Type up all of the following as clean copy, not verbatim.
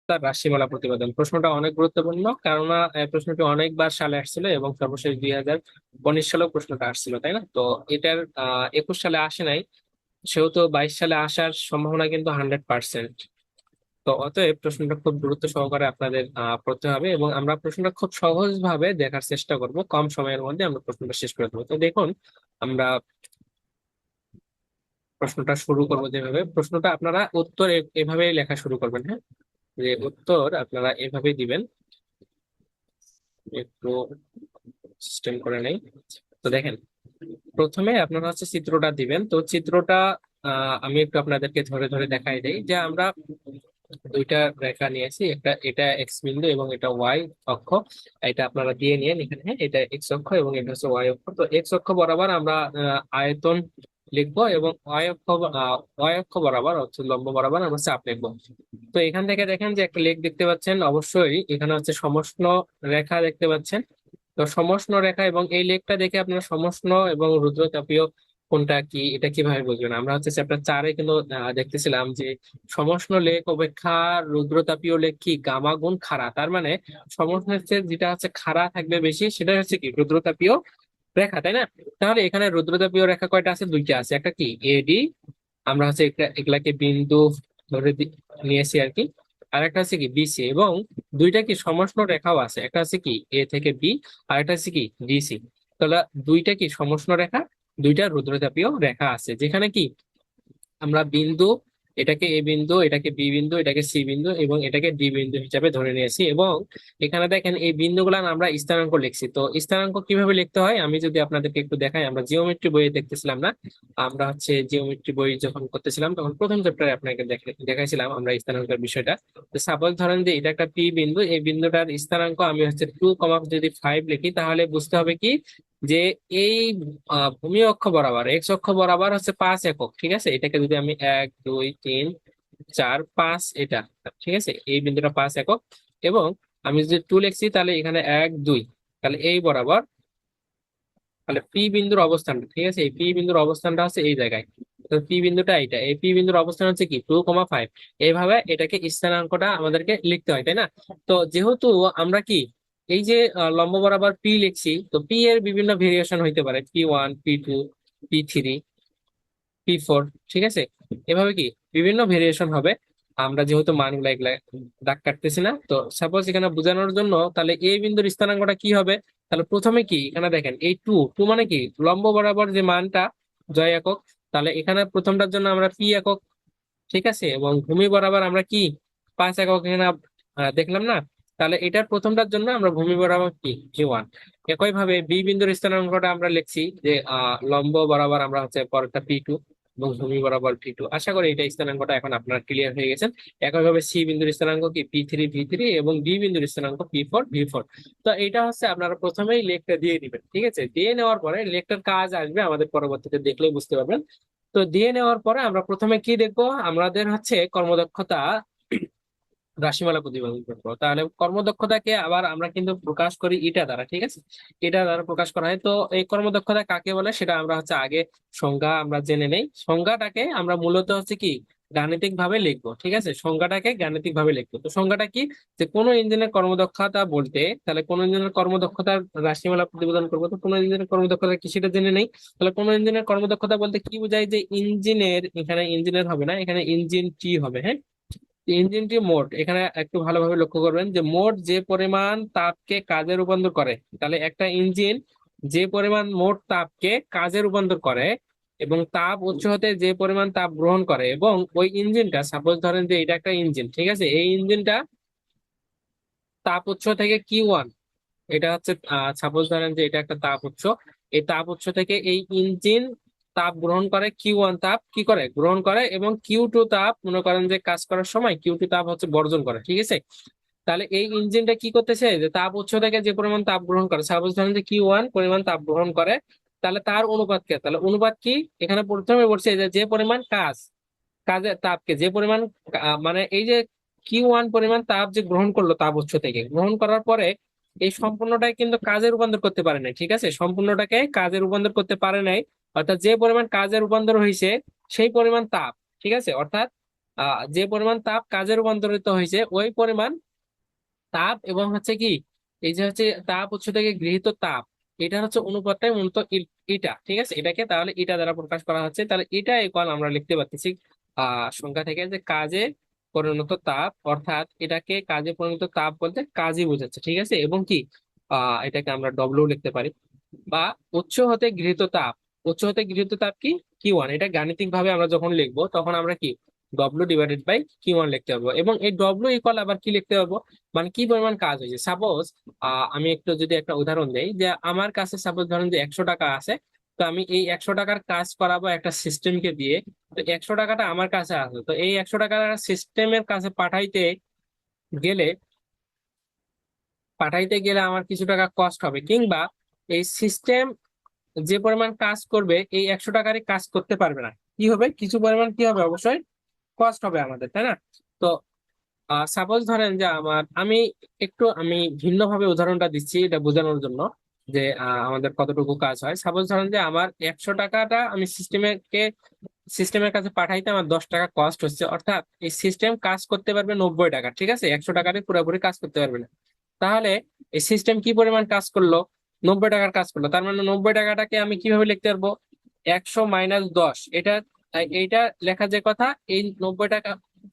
তার রাশিমালা প্রতিবেদন। প্রশ্নটা অনেক গুরুত্বপূর্ণ, কেননা প্রশ্নটি অনেকবার সালে আসছিল এবং সর্বশেষ 2019 সালেও প্রশ্নটা আসছিল, তাই না? তো এটার 21 সালে আসে নাই, সেহেতু 22 সালে আসার সম্ভাবনা কিন্তু 100%। তো অতএব প্রশ্নটা খুব গুরুত্ব সহকারে আপনাদের পড়তে হবে, এবং আমরা প্রশ্নটা খুব সহজ ভাবে দেখার চেষ্টা করব, কম সময়ের মধ্যে আমরা প্রশ্নটা শেষ করে দেবো। তো দেখুন, আমরা প্রশ্নটা শুরু করবো যেভাবে, প্রশ্নটা আপনারা উত্তর এভাবে লেখা শুরু করবেন, হ্যাঁ? যে উত্তর আপনারা এভাবেই দিবেন। একটু সিস্টেম করে নেই। তো দেখেন, প্রথমে আপনারা হচ্ছে চিত্রটা দিবেন। তো চিত্রটা আমি একটু আপনাদেরকে ধরে ধরে দেখাই দেই, যে আমরা দুইটা রেখা নিয়েছি, একটা এটা এক্স বিন্দু এবং এটা ওয়াই অক্ষ। এটা আপনারা দিয়ে নিন এখানে, হ্যাঁ? এটা এক্স অক্ষ এবং এটা হচ্ছে ওয়াই অক্ষ। তো এক্স অক্ষ বরাবর আমরা আয়তন লিখবো, এবং ওয়াই অক্ষ বরাবর হচ্ছে লম্ব বরাবর আমরা চাপ লিখবো। তো এখান থেকে দেখেন যে একটা লেখ দেখতে পাচ্ছেন, অবশ্যই এখানে হচ্ছে সমষ্ণ রেখা দেখতে পাচ্ছেন। তো সমষ্ণ রেখা এবং এই লেখটা দেখে আপনারা সমষ্ণ এবং রুদ্রতাপীয় কোনটা কি এটা কিভাবে বুঝবেন? আমরা হচ্ছে চ্যাপ্টার 4-এ কিন্তু দেখতেছিলাম যে সমষ্ণ লেখ অপেক্ষা রুদ্রতাপীয় লেখ কি গামা গুণ খাড়া। তার মানে সমষ্ণের চেয়ে যেটা হচ্ছে খাড়া থাকবে বেশি, সেটা হচ্ছে কি রুদ্রতাপীয় রেখা, তাই না? তাহলে এখানে রুদ্রতাপীয় রেখা কয়টা আছে? দুইটা আছে। একটা কি এডি, আমরা হচ্ছে এগুলাকে বিন্দু ধরে নিয়েছি আর কি। আর একটা হচ্ছে কি বিসি, এবং দুইটা কি সমষ্ণ রেখাও আছে, একটা হচ্ছে কি এ থেকে বি, আর একটা হচ্ছে কি ডিসি। তাহলে দুইটা কি সমষ্ণ রেখা, দুইটা রুদ্রতাপীয় রেখা আছে, যেখানে কি আমরা বিন্দু, এটাকে এ বিন্দু, এটাকে বি বিন্দু, এটাকে সি বিন্দু এবং এটাকে ডি বিন্দু হিসাবে ধরে নিয়েছি। এবং এখানে দেখেন এই বিন্দুগুলো আমরা স্থানাঙ্ক লিখছি। তো স্থানাঙ্ক কিভাবে লিখতে হয় আমি যদি আপনাদেরকে একটু দেখাই, আমরা জিওমেট্রি বইয়ে দেখতেছিলাম না? আমরা হচ্ছে জিওমেট্রি বই যখন করতেছিলাম তখন প্রথম চ্যাপ্টারে আপনাকে দেখাইছিলাম আমরা স্থানাঙ্কের বিষয়টা। তো সাপোজ ধরেন যে এটা একটা পি বিন্দু, এই বিন্দুটার স্থানাঙ্ক আমি হচ্ছে 2, যদি 5 লিখি, তাহলে বুঝতে হবে কি যে এই ভূমি অক্ষ বরাবর এক্স অক্ষ বরাবর হচ্ছে 5 একক, ঠিক আছে? এটাকে যদি আমি 1 2 3 4 5, এটা ঠিক আছে, এই বিন্দুটা 5 একক। এবং আমি যদি 2 লিখছি, তাহলে এখানে 1 2, তাহলে এই বরাবর, তাহলে পি বিন্দুর অবস্থানটা, ঠিক আছে, এই পি বিন্দুর অবস্থানটা হচ্ছে এই জায়গায়। তো পি বিন্দুটা এইটা, এই পি বিন্দুর অবস্থান হচ্ছে কি 2, 5। এইভাবে এটাকে স্থানাঙ্কটা আমাদেরকে লিখতে হয়, তাই না? তো যেহেতু আমরা কি এই যে লম্ব বরাবর পি লিখছি, তো পি এর বিভিন্ন ভেরিয়েশন হইতে পারে, P1 P2 P3 P4, ঠিক আছে? এভাবে কি বিভিন্ন ভেরিয়েশন হবে। আমরা যেহেতু মানগুলা এগুলা দাগ কাটতেছি না, তো সাপোজ এখানে বোঝানোর জন্য তাহলে এই বিন্দুর স্থানাঙ্কটা কি হবে? তাহলে প্রথমে কি এখানে দেখেন এই টু টু মানে কি লম্ব বরাবর যে মানটা, জয় একক। তাহলে এখানে প্রথমটার জন্য আমরা পি একক, ঠিক আছে, এবং ভূমি বরাবর আমরা কি 5 একক এখানে দেখলাম না? তাহলে এটার প্রথমটার জন্য আমরা ভূমি বরাবর কি P1। একই ভাবে বি বিন্দুর স্থানাঙ্কটা আমরা লিখছি যে লম্ব বরাবর আমরা হচ্ছে পরেরটা P2 এবং ভূমি বরাবর P2। আশা করি এটা স্থানাঙ্কটা এখন আপনার ক্লিয়ার হয়ে গেছেন। একইভাবে সি বিন্দুর স্থানাঙ্ক কি P3 V3, এবং ডি বিন্দুর স্থানাঙ্ক P4 V4। তো এটা হচ্ছে আপনারা প্রথমেই লেখটা দিয়ে দিবেন, ঠিক আছে? দিয়ে নেওয়ার পরে লেখটার কাজ আসবে আমাদের পরবর্তীতে, দেখলেই বুঝতে পারবেন। তো দিয়ে নেওয়ার পরে আমরা প্রথমে কি দেখবো, আমাদের হচ্ছে কর্মদক্ষতা রাশিমালা প্রতিপাদন করবো। তাহলে কর্মদক্ষতাকে আবার আমরা কিন্তু প্রকাশ করি ইটা দ্বারা, ঠিক আছে? এটা দ্বারা প্রকাশ করা হয়। তো এই কর্মদক্ষতা কাকে বলে সেটা আমরা হচ্ছে আগে সংজ্ঞা আমরা জেনে নেই। সংজ্ঞাটাকে আমরা মূলত হচ্ছে কি গাণিতিক ভাবে লিখবো, ঠিক আছে? সংজ্ঞাটাকে গাণিতিক ভাবে লিখবো। তো সংজ্ঞাটা কি, যে কোনো ইঞ্জিনের কর্মদক্ষতা বলতে, তাহলে কোন ইঞ্জিনের কর্মদক্ষতার রাশিমালা প্রতিপাদন করবো। তো কোনো ইঞ্জিনের কর্মদক্ষতা কি সেটা জেনে নেই। তাহলে কোন ইঞ্জিনের কর্মদক্ষতা বলতে কি বোঝায়, যে ইঞ্জিনের, এখানে ইঞ্জিনের হবে না, এখানে ইঞ্জিন টি হবে, হ্যাঁ? ইঞ্জিনটি মোট, এখানে একটু ভালোভাবে লক্ষ্য করবেন যে মোট যে পরিমাণ তাপকে কাজে রূপান্তর করে। তাহলে একটা ইঞ্জিন যে পরিমাণ মোট তাপকে কাজে রূপান্তর করে এবং তাপ উৎস হতে যে পরিমাণ তাপ গ্রহণ করে, এবং ওই ইঞ্জিনটা সাপোজ ধরেন যে এটা একটা ইঞ্জিন, ঠিক আছে, এই ইঞ্জিনটা তাপ উৎস থেকে Q1, এটা হচ্ছে সাপোজ ধরেন যে এটা একটা তাপ উৎস, এই তাপ উৎস থেকে এই ইঞ্জিন তাপ গ্রহণ করে, Q1 তাপ কি করে গ্রহণ করে, এবং Q2 তাপ মনে করেন যে কাজ করার সময় Q2 তাপ হচ্ছে বর্জন করে, ঠিক আছে? তাহলে এই ইঞ্জিনটা কি করতেছে, যে তাপ উৎস থেকে যে পরিমাণ তাপ গ্রহণ করে, সাপোজ ধরেন যে Q1 পরিমাণ তাপ গ্রহণ করে, তাহলে তার অনুপাত কে, তাহলে অনুপাত কি এখানে প্রথমে বলছে যে যে পরিমাণ কাজ, কাজের তাপকে যে পরিমাণ মানে এই যে Q1 পরিমাণ তাপ যে গ্রহণ করলো তাপ উৎস থেকে, গ্রহণ করার পরে এই সম্পূর্ণটাই কিন্তু কাজে রূপান্তর করতে পারে নাই, ঠিক আছে? সম্পূর্ণটাকে কাজে রূপান্তর করতে পারে নাই, অর্থাৎ যে পরিমাণ কাজে রূপান্তর হয়েছে সেই পরিমাণ তাপ, ঠিক আছে? অর্থাৎ যে পরিমাণ তাপ কাজে রূপান্তরিত হয়েছে ওই পরিমাণ তাপ এবং হচ্ছে কি এই যে হচ্ছে তাপ উৎস থেকে গৃহীত তাপ, এটা হচ্ছে অনুপাতটাই মূলত এটা, ঠিক আছে, এটাকে তাহলে এটা দ্বারা প্রকাশ করা হচ্ছে। তাহলে এটা ইকুয়াল আমরা লিখতে পারতেছি সংখ্যা থেকে যে কাজে পরিণত তাপ, অর্থাৎ এটাকে কাজে পরিণত তাপ বলতে কাজই বোঝাচ্ছে, ঠিক আছে। এবং কি এটাকে আমরা ডব্লিউ লিখতে পারি। বা উৎস হতে গৃহীত তাপ, উৎস হতে গৃহীত তাপ কি Q1, এটা গাণিতিক ভাবে আমরা যখন লিখবো তখন আমরা কি W/Q1 লিখতে পারবো। এবং এই ডব্লিউ ইকুয়াল আবার কি লিখতে পারবো, মানে কি পরিমাণ কাজ হয়েছে। সাপোজ আমি একটু যদি একটা উদাহরণ দেই, যে আমার কাছে সাপোজ ধরেন যে 100 টাকা আছে, তো আমি এই 100 টাকার কাজ করাবো একটা সিস্টেমকে দিয়ে। তো 100 টাকাটা আমার কাছে আছে, তো এই 100 টাকা সিস্টেমের কাছে গেলে পাঠাইতে গেলে আমার কিছু টাকা কস্ট হবে, কিংবা এই সিস্টেম যে পরিমাণ কাজ করবে এই 100 টাকারই কাজ করতে পারবে না, কি হবে, কিছু পরিমাণ কি হবে, অবশ্যই কস্ট হবে আমাদের, তাই না? তো সাপোজ ধরেন যে আমি ভিন্নভাবে উদাহরণটা দিচ্ছি এটা বোঝানোর জন্য যে আমাদের কতটুকু কাজ হয়। সাপোজ ধরেন যে আমার 100 টাকাটা আমি সিস্টেমের কাছে পাঠাইতে আমার 10 টাকা কস্ট হচ্ছে, অর্থাৎ এই সিস্টেম কাজ করতে পারবে 90 টাকা, ঠিক আছে, 100 টাকারই পুরোপুরি কাজ করতে পারবে না। তাহলে এই সিস্টেম কি পরিমাণ কাজ করলো, 90 টাকার কাজ করলো। তার মানে 90 টাকাটাকে আমি কিভাবে লিখতে পারবো, 100 - 10, এইটা লেখা যে কথা, এই 90 টাকা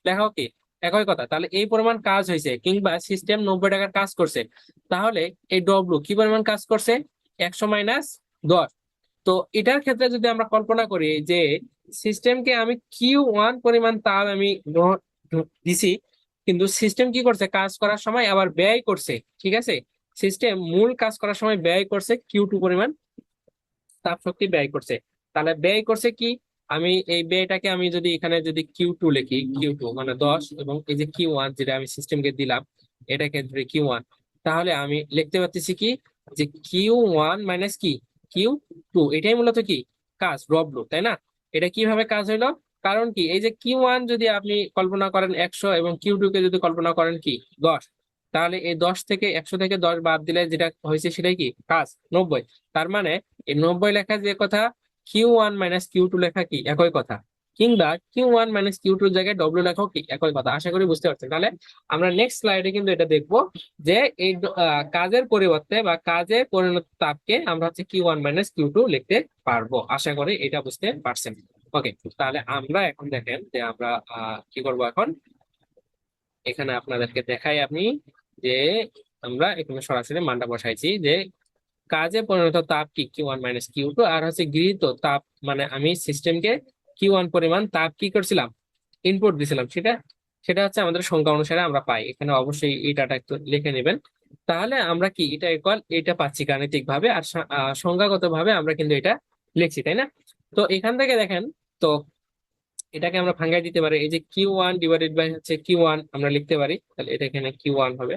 লেখাও কি একই কথা। তাহলে এই পরিমাণ কাজ হয়েছে, কিংবা সিস্টেম 90 টাকার কাজ করছে, তাহলে এই ডব্লু কি পরিমাণ কাজ করছে, 100 - 10। তো এটার ক্ষেত্রে যদি আমরা কল্পনা করি যে সিস্টেমকে আমি Q1 পরিমাণ তাপ আমি দিছি, কিন্তু সিস্টেম কি করছে, কাজ করার সময় আবার ব্যয় করছে, ঠিক আছে, সিস্টেম মূল কাজ করার সময় ব্যয় করছে Q2 পরিমাণ তাপ শক্তি ব্যয় করছে। তাহলে ব্যয় করছে কি, আমি এই ব্যয়টাকে আমি যদি এখানে যদি Q2 লিখি, Q2 মানে 10, এবং এই যে Q1 যেটা আমি সিস্টেমকে দিলাম এটাকে ধরে Q1, তাহলে আমি লিখতে পারতেছি কি যে Q1 মাইনাস কি Q2, এটাই মূলত কি কাজ ডব্লু, তাই না? এটা কিভাবে কাজ হইলো, কারণ কি এই যে Q1 যদি আপনি কল্পনা করেন 100 এবং Q2 কে যদি কল্পনা করেন কি 10, তাহলে এই 100 থেকে 10 বাদ দিলে যেটা হয়েছে সেটাই কি কাজ 90। তার মানে এই 90 লেখা যে কথা, Q1 - Q2 লেখা কি একই কথা, কিংবা Q1 - Q2 জায়গায় ডব্লিউ লেখাও কি একই কথা। আশা করি বুঝতে পারছেন। তাহলে আমরা নেক্সট স্লাইডে কিন্তু এটা দেখবো যে এই কাজের পরিবর্তে বা কাজে পরিণত তাপকে আমরা হচ্ছে Q1 - Q2 লিখতে পারবো। আশা করি এটা বুঝতে পারছেন। ওকে, তাহলে আমরা এখন দেখেন যে আমরা কি করব এখন, এখানে আপনাদেরকে দেখাই আমি যে আমরা এখানে সরাসরি মানটা বসাইছি যে কাজে পরিণত তাপ কি Q1 - Q2, আর হচ্ছে গৃহীত তাপ মানে আমি সিস্টেমকে Q1 পরিমাণ তাপ কি করছিলাম, ইনপুট দিছিলাম, সেটা সেটা হচ্ছে আমাদের সংখ্যা অনুসারে আমরা পাই। এখানে অবশ্যই এই ডাটা একটু লিখে নেবেন। তাহলে আমরা কি এটা ইকুয়াল এটা পাচ্ছি গাণিতিক ভাবে, আর সংখ্যাগত ভাবে আমরা কিন্তু এটা লিখছি, তাই না? তো এখান থেকে দেখেন, তো এটাকে আমরা ভাঙাই দিতে পারি, এই যে Q1 / হচ্ছে Q1 আমরা লিখতে পারি, তাহলে এটা এখানে Q1 হবে।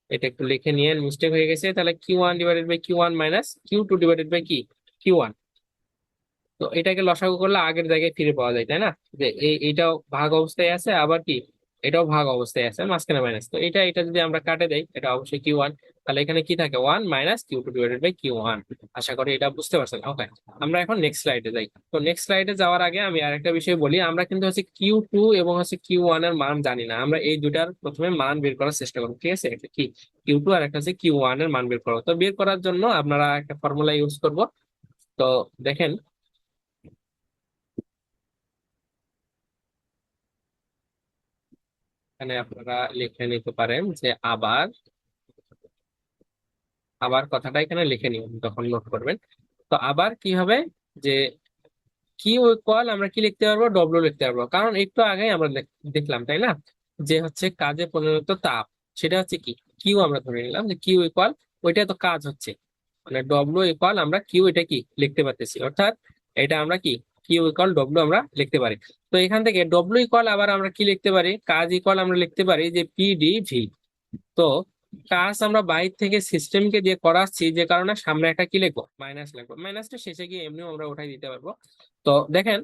এটা একটু লিখে নিয়ে মিস্টেক হয়ে গেছে, তাহলে Q1/Q1 মাইনাস Q2/ কি Q1। তো এটাকে লসাগু করলে আগের জায়গায় ফিরে পাওয়া যায়, তাই না? যে এইটাও ভাগ অবস্থায় আছে, আবার কি এটাও ভাগ অবস্থায় আছে, মাঝখানে মাইনাস। তো এটা এটা যদি আমরা কাটে দেই, এটা অবশ্যই Q1, তাহলে এখানে কি থাকে 1 - Q2/Q1। আশা করি এটা বুঝতে পারছেন। ওকে, আমরা এখন নেক্সট স্লাইডে যাই। তো নেক্সট স্লাইডে যাওয়ার আগে আমি আরেকটা বিষয় বলি, আমরা কিন্তু হচ্ছে Q2 এবং হচ্ছে Q1 এর মান জানি না। আমরা এই দুটার প্রথমে মান বের করার চেষ্টা করবো, ঠিক আছে, একটা কি Q2 আর একটা হচ্ছে Q1 এর মান বের করবো। তো বের করার জন্য আপনারা একটা ফর্মুলা ইউজ করব। তো দেখেন, এখানে আপনারা লিখে নিতে পারেন যে আবার, আবার কথাটা এখানে লিখে নিন তখন নোট করবেন। তো আবার কি হবে, যে কিউ ইকুয়াল আমরা কি লিখতে পারবো, ডব্লিউ লিখতে পারবো, কারণ একটু আগে আমরা দেখলাম, তাই না, যে হচ্ছে কাজে পরিণত তাপ, সেটা হচ্ছে কি কিউ, আমরা ধরে নিলাম যে কিউ ইকুয়াল ওইটা তো কাজ হচ্ছে, মানে ডব্লিউ ইকুয়াল আমরা কিউ এটা কি লিখতে পারতেছি, অর্থাৎ এটা আমরা কি কিউ ইকুয়াল ডব্লিউ আমরা লিখতে পারি। তো এখান থেকে ডব্লিউ ইকুয়াল আবার আমরা কি লিখতে পারি, কাজ ইকুয়াল আমরা লিখতে পারি যে PdV। তো কাজ আমরা বাইরে থেকে সিস্টেমকে দিয়ে করাচ্ছি, যে কারণে সামনে একটা কি লিখবো, মাইনাস লিখবো। মাইনাসটা শেষে গিয়ে এমনিও আমরা উঠাই দিতে পারবো। তো দেখেন,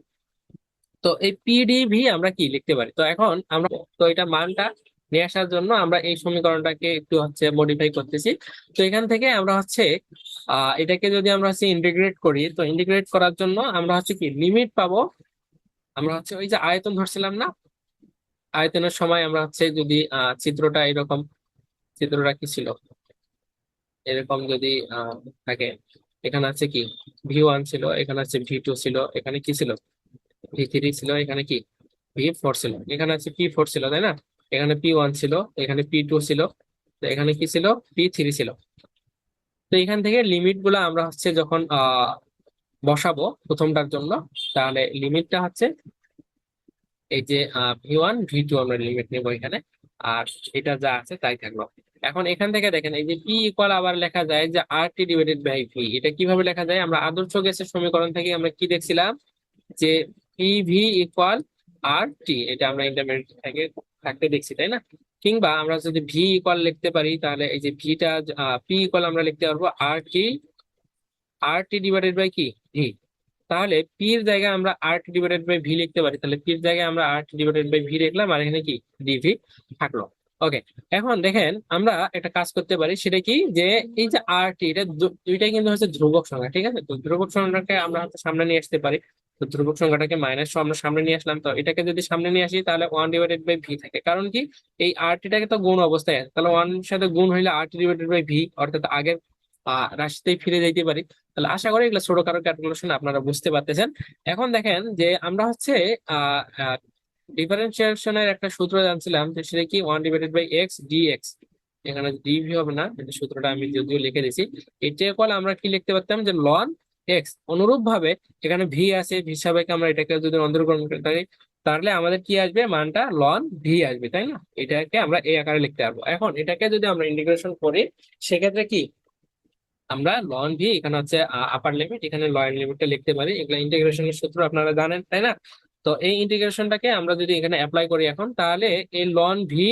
তো এই PdV আমরা কি লিখতে পারি, তো এখন আমরা তো এটা মানটা নিয়ে আসার জন্য আমরা এই সমীকরণটাকে একটু হচ্ছে মডিফাই করতেছি। তো এখান থেকে আমরা হচ্ছে এটাকে যদি আমরা হচ্ছে ইন্টিগ্রেট করি, তো ইন্টিগ্রেট করার জন্য আমরা হচ্ছে কি লিমিট পাবো, আমরা হচ্ছে ওই যে আয়তন ধরছিলাম না, আয়তনের সময় আমরা হচ্ছে যদি চিত্রটা এরকম, চিত্রটা কি ছিল এরকম যদি থাকে, এখানে আছে কি V1 ছিল, এখানে আছে V2 ছিল, এখানে কি ছিল V3 ছিল, এখানে কি V4 ছিল, এখানে আছে P4 ছিল, তাই না? এখানে P1 ছিল, এখানে P2 ছিল, তো এখানে কি ছিল P3 ছিল। তো এখান থেকে লিমিট গুলা আমরা হচ্ছে যখন বসাবো প্রথমটার জন্য, তাহলে লিমিটটা হচ্ছে এই যে V1 V2 আমরা লিমিট নেবো এখানে, আর এটা যা আছে তাই থাকলো। এখন এখান থেকে দেখেন এই যে পি ইকুয়াল আবার লেখা যায় যে আর টি ডিভাইডেড বাই ভি। এটা কিভাবে লেখা যায়? আমরা আদর্শ গ্যাসের সমীকরণ থেকে আমরা কি দেখছিলাম যে পি ভি ইকুয়াল আর টি, এটা আমরা ইন্টারমিডিয়েট থেকে থাকতে দেখছি, তাই না? কিংবা আমরা যদি ভি ইকুয়াল লিখতে পারি, তাহলে এই যে ভিটা পি ইকুয়াল আমরা লিখতে পারবো আর টি ডিভাইডেড বাই কি ভি। তাহলে পি এর জায়গায় আমরা আর টি ডিভাইডেড বাই ভি লিখতে পারি, তাহলে পি এর জায়গায় আমরা আর টি ডিভাইডেড বাই ভি লিখলাম, আর এখানে কি ডিভি থাকলো। ওকে, এখন দেখেন আমরা একটা কাজ করতে পারি, সেটা কি যে এই যে আর টি, এটা দুইটাই কিন্তু হচ্ছে ধ্রুবক সংখ্যা, ঠিক আছে? তো ধ্রুবক সংখ্যাটাকে আমরা হচ্ছে সামনে নিয়ে আসতে পারি। তো ধ্রুবক সংখ্যাটাকে মাইনাস আমরা সামনে নিয়ে আসলাম, তো এটাকে যদি সামনে নিয়ে আসি তাহলে 1/v থাকে, কারণ কি এই আর টিটাকে তো গুণ অবস্থায় আছে, তাহলে 1 এর সাথে গুণ হইলে r/v, অর্থাৎ আগের রাশিতেই ফিরে যাইতে পারি। তাহলে আশা করি এগুলো ছোটখাটো ক্যালকুলেশন আপনারা বুঝতে পারতেছেন। এখন দেখেন যে আমরা হচ্ছে আহ ডিফারেন্সিয়েশনের একটা সূত্র জানছিলাম, যে সেটা কি 1/x dx। এখানে ডিভি হবে না, এটা সূত্রটা আমি যদিও লিখে দিছি। এটা কল আমরা কি লিখতে পারতাম যে লন এক্স। অনুরূপ ভাবে এখানে ভি আছে, ভি সাপেক্ষে আমরা এটাকে যদি অন্তর্গ্রহণ করতে পারি, তাহলে আমাদের কি আসবে মানটা লন ভি আসবে, তাই না? এটাকে আমরা এই আকারে লিখতে পারবো। এখন এটাকে যদি আমরা ইন্টিগ্রেশন করি, সেক্ষেত্রে কি আমরা লন ভি এখানে হচ্ছে আপার লিমিট, এখানে লয়ার লিমিটটা লিখতে পারি। এগুলো ইন্টিগ্রেশনের সূত্র আপনারা জানেন, তাই না? তো এই ইন্টিগ্রেশনটাকে আমরা যদি এখানে অ্যাপ্লাই করি এখন, তাহলে এই লন ভি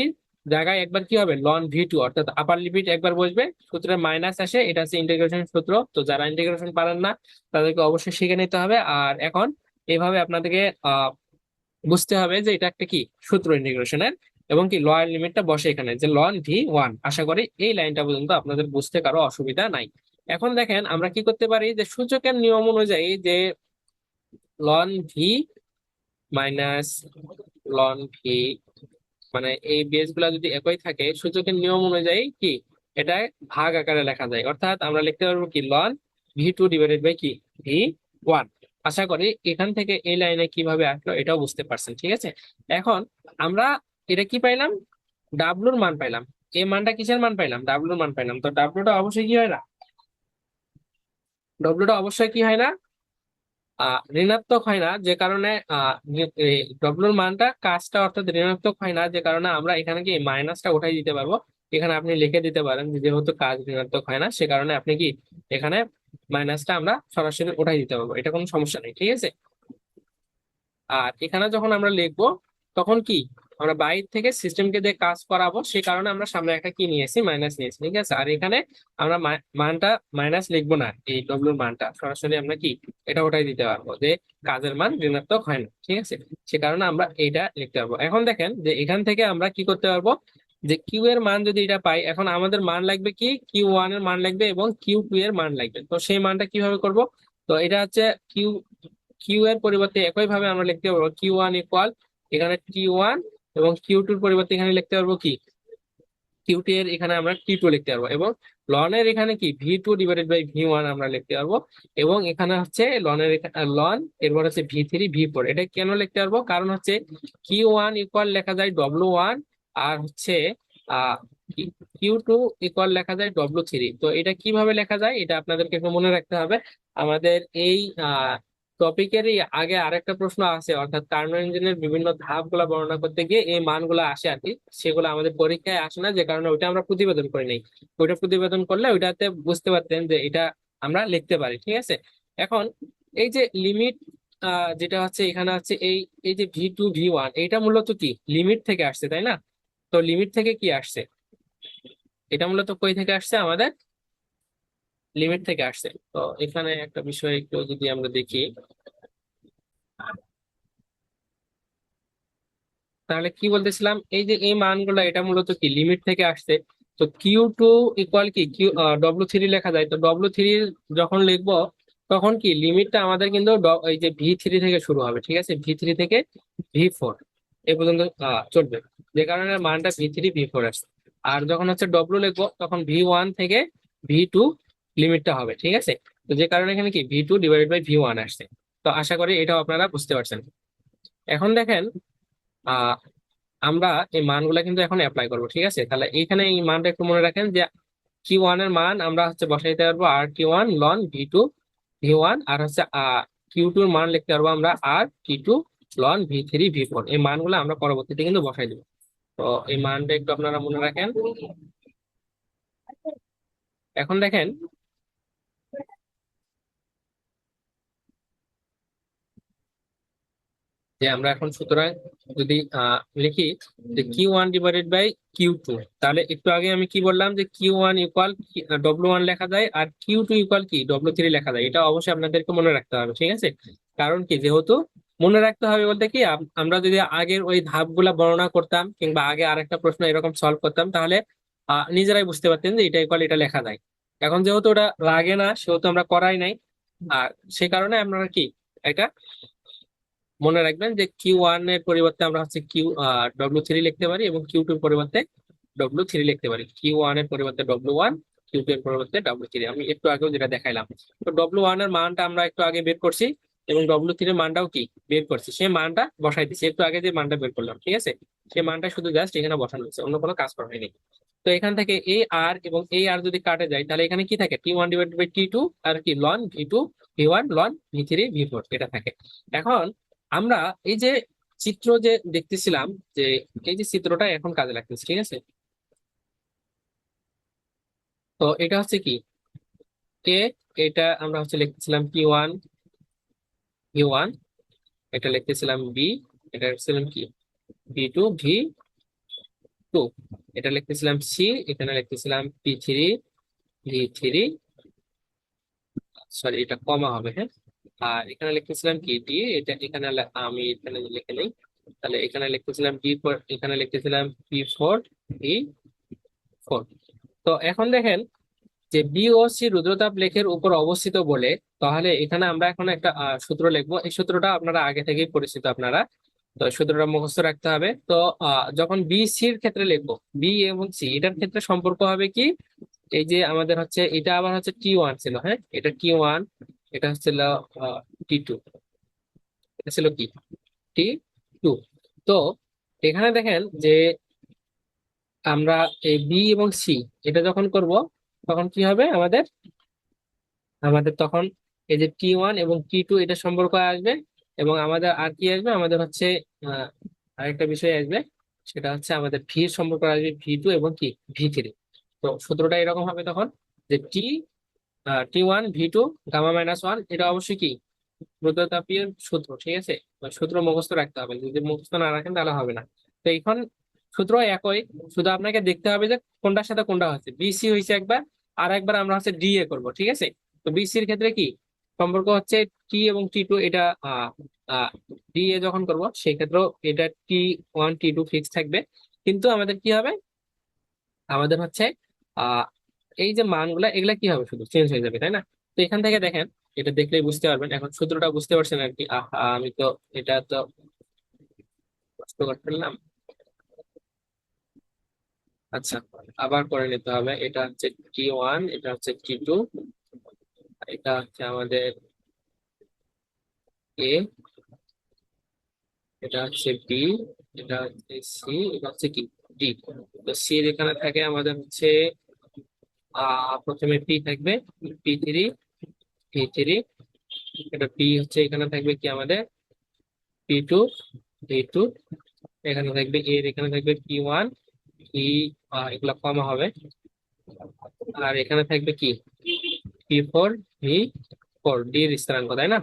জায়গায় একবার কি হবে লন ভি2, অর্থাৎ আপার লিমিট একবার বসবে, সূত্রে মাইনাস আসে, এটা হচ্ছে ইন্টিগ্রেশন সূত্র। তো যারা ইন্টিগ্রেশন পারেন না তাদেরকে অবশ্যই শিখে নিতে হবে। আর এখন এইভাবে আপনাদেরকে বুঝতে হবে যে এটা একটা কি সূত্র ইন্টিগ্রেশনের, এবং কি লয়ার লিমিটটা বসে এখানে যে লন V1। আশা করি এই লাইনটা পর্যন্ত আপনাদের বুঝতে কারো অসুবিধা নাই। এখন দেখেন আমরা কি করতে পারি, যে সূচকের নিয়ম অনুযায়ী যে ln v minus ln v, মানে এই বেস গুলা যদি একই থাকে, সূচকের নিয়ম অনুযায়ী কি এটা ভাগ আকারে লেখা যায়, অর্থাৎ আমরা লিখতে পারবো কি লন V2 ডিভাইডেড বাই কি V1। আশা করি এখান থেকে এই লাইনে কিভাবে আসলো এটাও বুঝতে পারছেন, ঠিক আছে? এখন আমরা এটা কি পাইলাম, ডাব্লুর মান পাইলাম। এই মানটা কিসের মান পাইলাম? ডাব্লুর মান পাইলাম। তো ডাব্লুটা অবশ্যই কি হয় না, ডাব্লুটা অবশ্যই কি হয় না ঋণাত্মক হয় না, যে কারণে ডব্লুর মানটা কাজটা অর্থাৎ ঋণাত্মক হয় না, যে কারণে আমরা এখানে কি মাইনাসটা উঠাই দিতে পারবো। এখানে আপনি লিখে দিতে পারেন যে যেহেতু কাজ ঋণাত্মক হয় না, সে কারণে আপনি কি এখানে মাইনাসটা আমরা সরাসরি উঠাই দিতে পারবো, এটা কোনো সমস্যা নেই, ঠিক আছে? আর এখানে যখন আমরা লিখবো, তখন কি আমরা বাইরে থেকে সিস্টেমকে দিয়ে কাজ করাবো, সেই কারণে আমরা সামনে একটা কি নিয়েছি মাইনাস নিয়েছি, ঠিক আছে? আর এখানে আমরা মানটা মাইনাস লিখবো না, এই ডব্লিউর মানটা সরাসরি আমরা কি এটা ওটাই দিতে পারবো যে কাজের মান ঋণাত্মক হয় না, ঠিক আছে? সে কারণে আমরা এটা লিখতে পারবো। এখন দেখেন যে এখান থেকে আমরা কি করতে পারবো, যে কিউ এর মান যদি এটা পাই, এখন আমাদের মান লাগবে কি Q1 এর মান লাগবে এবং Q2 এর মান লাগবে। তো সেই মানটা কিভাবে করব? তো এটা হচ্ছে কিউ কিউ এর পরিবর্তে একই ভাবে আমরা লিখতে পারবো Q1 ইকুয়াল এখানে T1, এবং Q2 এর পরিবর্তে এখানে লিখতে পারবো কি Q2 এর এখানে আমরা T2 লিখতে পারবো, এবং লনের এখানে কি V2 ডিভাইডেড বাই V1 আমরা লিখতে পারবো। এবং এখানে হচ্ছে লনের লন, এরপর হচ্ছে V3 V4। এটা কেন লিখতে পারবো? কারণ হচ্ছে Q1 ইকুয়াল লেখা যায় W1, আর হচ্ছে আহ Q2 ইকুয়াল লেখা যায় W3। তো এটা কিভাবে লেখা যায় এটা আপনাদেরকে একটু মনে রাখতে হবে। আমাদের এই টপিকেরই আগে আরেকটা প্রশ্ন আছে, অর্থাৎ কার্নো ইঞ্জিনের বিভিন্ন ধাপগুলা বর্ণনা করতে গিয়ে এই মানগুলো আসে আর কি, সেগুলো আমাদের পরীক্ষায় আসে না, যে কারণে ওইটা আমরা প্রতিবেদন করি নাই। ওইটা প্রতিবেদন করলে ওইটাতে বুঝতে পারতেন যে এটা আমরা লিখতে পারি, ঠিক আছে? এখন এই যে লিমিট যেটা হচ্ছে এখানে হচ্ছে এই এই যে V2 V1, এটা মূলত কি লিমিট থেকে আসছে, তাই না? তো লিমিট থেকে কি আসছে, এটা মূলত কই থেকে আসছে, আমাদের লিমিট থেকে আসছে। তো এখানে একটা বিষয় একটু যদি আমরা দেখি, তাহলে কি বলতেছিলাম, এই যে এই মানগুলো এটা মূলত কি লিমিট থেকে আসছে। তো Q2 ইকুয়াল কি W3 লেখা যায়। তো W3 যখন লিখবো, তখন কি লিমিটটা আমাদের কিন্তু এই যে V3 থেকে শুরু হবে, ঠিক আছে? V3 থেকে V4। এই পর্যন্ত চলবে, যে কারণে মানটা V3 V4 আসছে। আর যখন হচ্ছে ডব্লু লিখবো তখন V1 থেকে V2 লিমিটটা হবে, ঠিক আছে। তো যে কারণে এখানে কি V2/V1 আসছে। তো আশা করি এটাও আপনারা বুঝতে পারছেন। এখন দেখেন আহ আমরা এই মানগুলা কিন্তু এখন অ্যাপ্লাই করবো, ঠিক আছে। তাহলে এইখানে এই মানটা একটু মনে রাখেন যে Q1 এর মান আমরা হচ্ছে বসাইতে পারবো R Q1 loan V2 V1, আর হচ্ছে Q2 এর মান লিখতে পারবো আমরা R T2 loan V3 V4। এই মানগুলো আমরা পরবর্তীতে কিন্তু বসাই দেবো। তো এই মানটা একটু আপনারা মনে রাখেন। এখন দেখেন যে আমরা এখন সুতরাং যদি লিখি যে Q1/Q2, তাহলে একটু আগে আমি কি বললাম যে Q1 ইকুয়াল W1 লেখা যায়, আর Q2 ইকুয়াল কি W3 লেখা যায়। এটা অবশ্যই আপনাদেরকে মনে রাখতে হবে, ঠিক আছে। কারণ কি, যেহেতু মনে রাখতে হবে বলতে কি আমরা যদি আগের ওই ধাপগুলা বর্ণনা করতাম কিংবা আগে আরেকটা প্রশ্ন এরকম সলভ করতাম, তাহলে নিজেরাই বুঝতে পারতেন যে এটা ইকুয়াল এটা লেখা যায়। এখন যেহেতু ওটা লাগে না, সেহেতু আমরা করাই নাই। আর সে কারণে আপনারা কি এটা মনে রাখবেন যে Q1 এর পরিবর্তে আমরা হচ্ছে W3 লিখতে পারি, এবং Q2 এর পরিবর্তে W3 লিখতে পারি। Q1 এর পরিবর্তে W1, Q2 এর পরিবর্তে W3। আমি একটু আগেও যেটা দেখাইলাম। তো W1 এর মানটা আমরা একটু আগে বের করছি, এবং W3 এর মানটাও কি বের করছি, সেই মানটা বসাই দিচ্ছি একটু আগে যে মানটা বের করলাম, ঠিক আছে। সেই মানটা শুধু জাস্ট এখানে বসানো হচ্ছে, অন্য কোনো কাজ করা হয়নি। তো এখান থেকে এই আর এবং এই আর যদি কাটে যায়, তাহলে এখানে কি থাকে T1/T2, আর কি loan V2 V1 loan V3 V4 এটা থাকে। এখন আমরা এই যে চিত্র যে দেখতেছিলাম, যে এই যে চিত্রটা এখন কাজে লাগতেছে, ঠিক আছে। তো এটা হচ্ছে কি কে, এটা আমরা হচ্ছে লিখতেছিলাম P1 V1, এটা লিখতেছিলাম বি, এটা লিখতেছিলাম কি V2 V2, এটা লিখতেছিলাম সি, এখানে লিখতেছিলাম P3 V3, সরি এটা কমা হবে, হ্যাঁ। আর এখানে লিখতেছিলাম কি ডি, এটা এখানে আমি এখানে লিখে নেই। তাহলে এখানে লিখতেছিলাম D4, এখানে লিখতেছিলাম P4 V4। তো এখন দেখেন যে বি ও সি রুদ্রতাপ লেখের উপর অবস্থিত বলে, তাহলে এখানে আমরা এখন একটা সূত্র লিখবো। এই সূত্রটা আপনারা আগে থেকেই পরিচিত আপনারা, তো সূত্রটা মুখস্থ রাখতে হবে। তো যখন বি সির ক্ষেত্রে লিখবো, বি এবং সি এটার ক্ষেত্রে সম্পর্ক হবে কি, এই যে আমাদের হচ্ছে এটা আবার হচ্ছে T1 ছিল, হ্যাঁ এটা T1, এটা হচ্ছিল T2, এটা ছিল কি T2। তো এখানে দেখেন যে আমরা এই বি এবং সি এটা যখন করব, তখন কি হবে আমাদের, তখন এই যে T1 এবং T2 এটা সম্পর্ক আসবে। এবং আমাদের আর কি আসবে, আমাদের হচ্ছে আহ আরেকটা বিষয় আসবে, সেটা হচ্ছে আমাদের ভি এর সম্পর্ক আসবে V2 এবং কি V3। তো সূত্রটা এরকম হবে তখন যে T1 V2 গামা -1, এটা অবশ্যই কি রুদ্রতাপীয় সূত্র, ঠিক আছে। ওই সূত্র মুখস্থ রাখতে হবে, যদি মুখস্থ না রাখেন তাহলে হবে না। তো এখন সূত্র একই, শুধু আপনাকে দেখতে হবে যে কোনটার সাথে কোনটা হচ্ছে। বিসি হয়েছে একবার, আর একবার আমরা হচ্ছে ডিএ করব, ঠিক আছে। তো বিসির ক্ষেত্রে কি সম্পর্ক হচ্ছে T এবং T2, এটা আহ আহ ডিএ যখন করব সেই ক্ষেত্রেও এটা T1 T2 ফিক্স থাকবে। কিন্তু আমাদের কি হবে, আমাদের হচ্ছে আহ এই যে মানগুলা এগুলা কি হবে, শুধু চেঞ্জ হয়ে যাবে, তাই না। তো এখান থেকে দেখেন, এটা দেখলেই বুঝতে পারবেন। এখন সূত্রটা বুঝতে পারছেন আর কি। আমি তো এটা তো কষ্ট করে ফেললাম। আচ্ছা, আবার করে নিতে হবে। এটা হচ্ছে T1, এটা হচ্ছে T2, এটা হচ্ছে আমাদের এ, এটা হচ্ছে বি, এটা হচ্ছে সি, এটা হচ্ছে কি ডি। তো সি এখানে থাকে আমাদের হচ্ছে প্রথমে পি থাকবে P3 V3, এটা পি হচ্ছে এখানে থাকবে কি আমাদের P2 V2, এখানে থাকবে এর, এখানে থাকবে P1 ই, এগুলা কমা হবে। আর এখানে থাকবে কি P4 V4, ডি এর স্থানাঙ্ক, তাই না।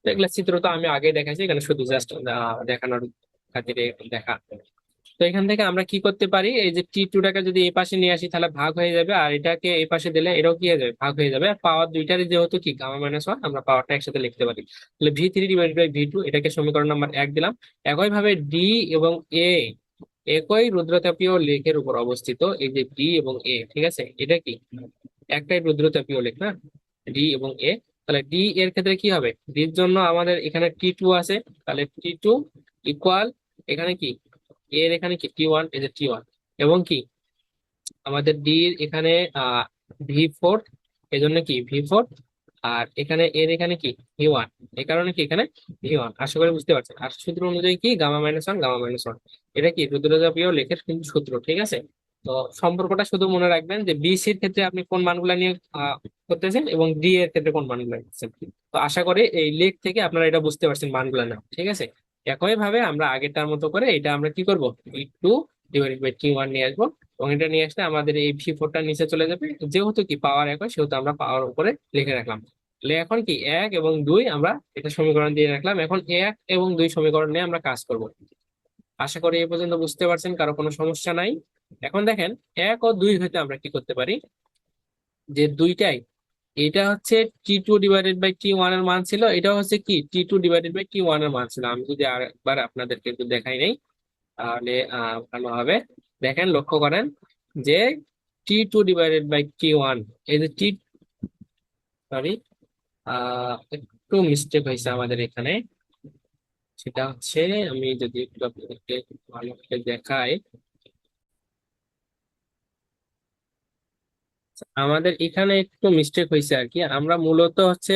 তো এগুলা চিত্র তো আমি আগে দেখাইছি, এখানে শুধু জাস্ট দেখানোর খাতিরে দেখা। তো এখান থেকে আমরা কি করতে পারি, এই যে T2টাকে যদি এই পাশে নিয়ে আসি তাহলে ভাগ হয়ে যাবে, আর এটাকে এই পাশে দিলে এটাও কি হয়ে যাবে, ভাগ হয়ে যাবে। আর পাওয়ার দুইটারই যেহেতু কি গামা-1, আমরা পাওয়ারটা একসাথে লিখতে পারি। তাহলে V3/V2, এটাকে সমীকরণ নাম্বার 1 দিলাম। একইভাবে ডি এবং এ একই রুদ্রতাপীয় লেখের উপর অবস্থিত, এই যে ডি এবং এ, ঠিক আছে, এটা কি একটাই রুদ্রতাপীয় লেখ না, ডি এবং এ। তাহলে ডি এর ক্ষেত্রে কি হবে, ডির জন্য আমাদের এখানে T2 আছে, তাহলে T2 ইকুয়াল এখানে কি এর এখানে কি T1, এই যে T1, এবং কি আমাদের ডি এখানে V4, এই জন্য কি V4, আর এখানে এর এখানে কি V1, এই কারণে কি এখানে V1। আশা করি বুঝতে পারছেন। আর সূত্র অনুযায়ী কি গামা-1, গামা-1, এটা কি রুদ্রতাপীয় লেখের কিন্তু সূত্র, ঠিক আছে। তো সম্পর্কটা শুধু মনে রাখবেন যে BC-র ক্ষেত্রে আপনি কোন মানগুলা নিয়ে করতেছেন এবং ডি এর ক্ষেত্রে কোন মানগুলা নিচ্ছেন। তো আশা করি এই লেখ থেকে আপনারা এটা বুঝতে পারছেন মানগুলা না, ঠিক আছে। একই ভাবে আমরা আগেরটার মতো করে এটা আমরা কি করব, V2/T1 নিয়ে আসবো, এবং এটা নিয়ে আসলে আমাদের এই V4টা নিচে চলে যাবে। যেহেতু কি পাওয়ার একই, সেহেতু আমরা পাওয়ার উপরে লিখে রাখলাম। তাহলে এখন কি 1 এবং 2 আমরা এটা সমীকরণ দিয়ে রাখলাম। এখন 1 এবং 2 সমীকরণ নিয়ে আমরা কাজ করব। আশা করি এই পর্যন্ত বুঝতে পারছেন, কারো কোনো সমস্যা নাই। এখন দেখেন 1 ও 2 হইতে আমরা কি করতে পারি, যে দুইটাই, এটা হচ্ছে T2/T1 এর মান ছিল, এটা হচ্ছে কি T2/T1 এর মান ছিল। আমি যদি আরেকবার আপনাদেরকে একটু দেখাই নেই, তাহলে ভালো হবে। দেখেন, লক্ষ্য করেন যে T2/T1, এই যে সরি, একটু মিস্টেক হয়েছে আমাদের এখানে। সেটা হচ্ছে, আমি যদি একটু আপনাদেরকে ভালো করে দেখাই, আমাদের এখানে একটু মিস্টেক হয়েছে আর কি। আমরা মূলত হচ্ছে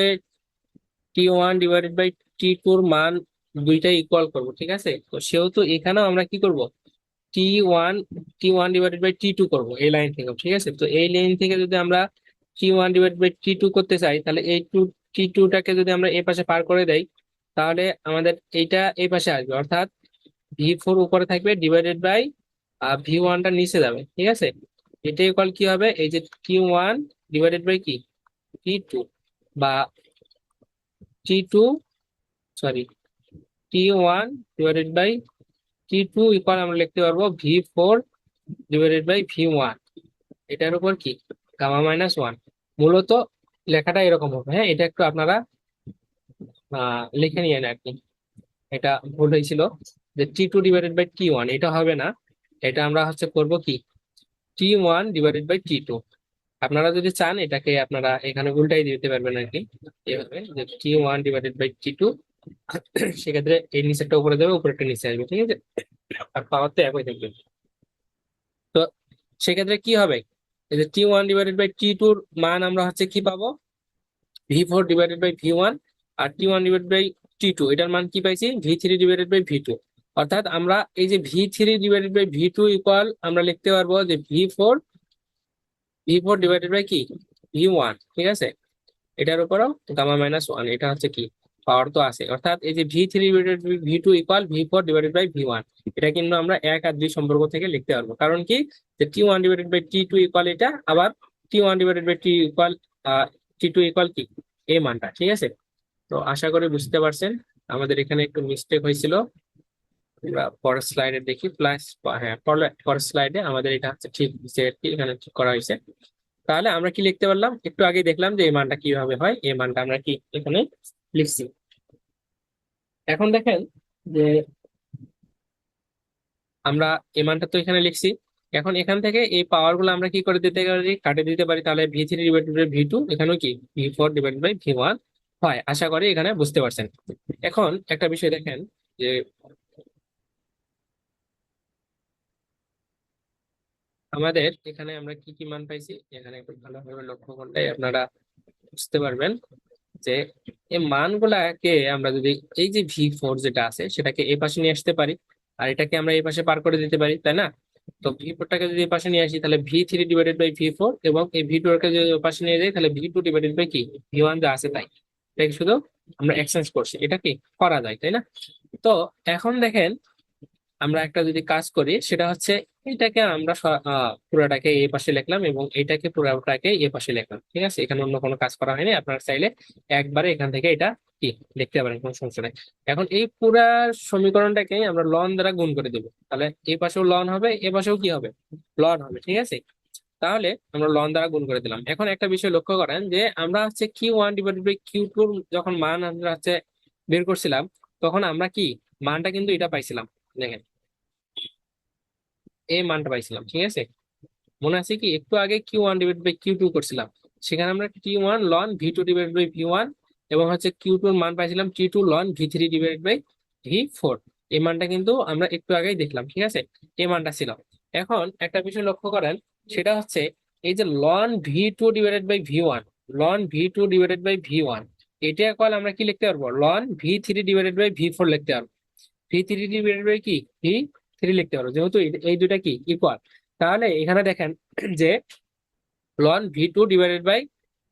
T1/T2 র মান দুইটাই ইকুয়াল করব, ঠিক আছে। তো সেহেতু এখানেও আমরা কি করব, T1 T1/T2 করব এই লাইন থেকে, ঠিক আছে। তো এই লাইন থেকে যদি আমরা T1/T2 করতে চাই, তাহলে এই T2টাকে যদি আমরা এই পাশে পার করে দেই, তাহলে আমাদের এইটা এই পাশে আসবে, অর্থাৎ V4 উপরে থাকবে ডিভাইডেড বাই V1টা নিচে যাবে, ঠিক আছে। এটা ইকুয়াল কি হবে, এই যে T1/বাই কি T2, বা T2, সরি, T1/T2 ইকুয়াল আমরা লিখতে পারবো V4/V1, এটার উপর কি গামা-1। মূলত লেখাটা এরকম হবে। হ্যাঁ, এটা একটু আপনারা লিখে নিয়ে নেন আর কি। এটা ভুল হয়েছিল, যে T2/T1 এটা হবে না। এটা আমরা হচ্ছে করব কি T1/T2। আপনারা যদি চান এটাকে আপনারা এখানে উল্টাই দিতে পারবেন আর কি, এভাবে যে T1/T2, সেক্ষেত্রে এই নিচেরটা উপরে যাবে, উপরেরটা নিচে আসবে, ঠিক আছে। আর পাওয়ার তো একই থাকবে। তো সেক্ষেত্রে কি হবে, এই যে T1/T2 মান আমরা হচ্ছে কি পাবো, V4/V1, আর T1/T2 এটার মান কি পাইছি, V3/V2। অর্থাৎ আমরা এই যে V3/V2 ইকুয়াল আমরা লিখতে পারবো যে V4 কি V1, ঠিক আছে। এটার উপরও গামা-1, এটা হচ্ছে কি পাওয়ার তো আছে। অর্থাৎ এই যে V3/V2 ইকুয়াল V4/V1, এটা কিন্তু আমরা 1 আর 2 সম্পর্ক থেকে লিখতে পারবো। কারণ কি, যে T1/T2 ইকুয়াল এটা, আবার T1/T2 ইকুয়াল কি এই মানটা, ঠিক আছে। তো আশা করি বুঝতে পারছেন। আমাদের এখানে একটু মিস্টেক হয়েছিল। আমরা পরের স্লাইডে দেখি, প্লাস, হ্যাঁ, পরের স্লাইডে আমাদের এটা হচ্ছে ঠিক যে এখানে ঠিক করা হয়েছে। তাহলে আমরা কি লিখতে পারলাম, একটু আগে দেখলাম যে এই মানটা কিভাবে হয়, এই মানটা আমরা কি এখানে লিখছি। এখন দেখেন যে আমরা এই মানটা তো এখানে লিখছি। এখন এখান থেকে এই পাওয়ার গুলো আমরা কি করে দিতে পারি, কাটে দিতে পারি। তাহলে V3/V2 এখানেও কি V4/V1 হয়। আশা করি এখানে বুঝতে পারছেন। এখন একটা বিষয় দেখেন, যে আমাদের এখানে আমরা কি কি মান পাইছি, এখানে একটু ভালোভাবে লক্ষ্য করলে আপনারা বুঝতে পারবেন যে এই মানগুলাকে আমরা যদি এই যে V4 যেটা আছে সেটাকে এই পাশে নিয়ে আসতে পারি, আর এটাকে আমরা এই পাশে পার করে দিতে পারি, তাই না। তো V4টাকে যদি এই পাশে নিয়ে আসি, তাহলে V3/V4, এবং এই V2কে যদি ওই পাশে নিয়ে যাই, তাহলে V2/বাই কি V1 যা আছে তাই। এটাকে শুধু আমরা এক্সচেঞ্জ করছি, এটা কি করা যায়, তাই না। তো এখন দেখেন, আমরা একটা যদি কাজ করি, সেটা হচ্ছে এটাকে আমরা পুরোটাকে এই পাশে লিখলাম, এবং এটাকে পুরোটাকে এই পাশে লিখলাম, ঠিক আছে। এখানে অন্য কোনো কাজ করা হয়নি। আপনারা চাইলে একবারে এখান থেকে এটা কি লিখতে পারেন, কোনো সমস্যা নেই। এখন এই পুরা সমীকরণটাকে আমরা লন দ্বারা গুণ করে দেবো, তাহলে এই পাশেও লন হবে, এ পাশেও কি হবে, লন হবে, ঠিক আছে। তাহলে আমরা লন দ্বারা গুণ করে দিলাম। এখন একটা বিষয় লক্ষ্য করেন, যে আমরা হচ্ছে Q1/Q2 যখন মান আমরা হচ্ছে বের করছিলাম, তখন আমরা কি মানটা কিন্তু এটা পাইছিলাম। দেখেন, এই মানটা পাইছিলাম, ঠিক আছে। মনে আছে কি, একটু আগে Q1/Q2 করছিলাম, সেখানে আমরা T1 লন V2/V1, এবং হচ্ছে Q2 এর মান পাইছিলাম T2 লন V3/V4। এই মানটা কিন্তু আমরা একটু আগেই দেখলাম, ঠিক আছে, এই মানটা ছিল। এখন একটা বিষয় লক্ষ্য করেন, সেটা হচ্ছে এই যে ln v two divided by v one, ln v two divided by v one, এটা কল আমরা কি লিখতে পারবো, ln v three divided by v four লিখতে পারবো। ভি থ্রি ডিভাইডেড বাই কি, ভি থ্রি লিখতে পারবো, যেহেতু এই দুইটা কি ইকুয়াল। তাহলে এখানে দেখেন যে ln v two divided by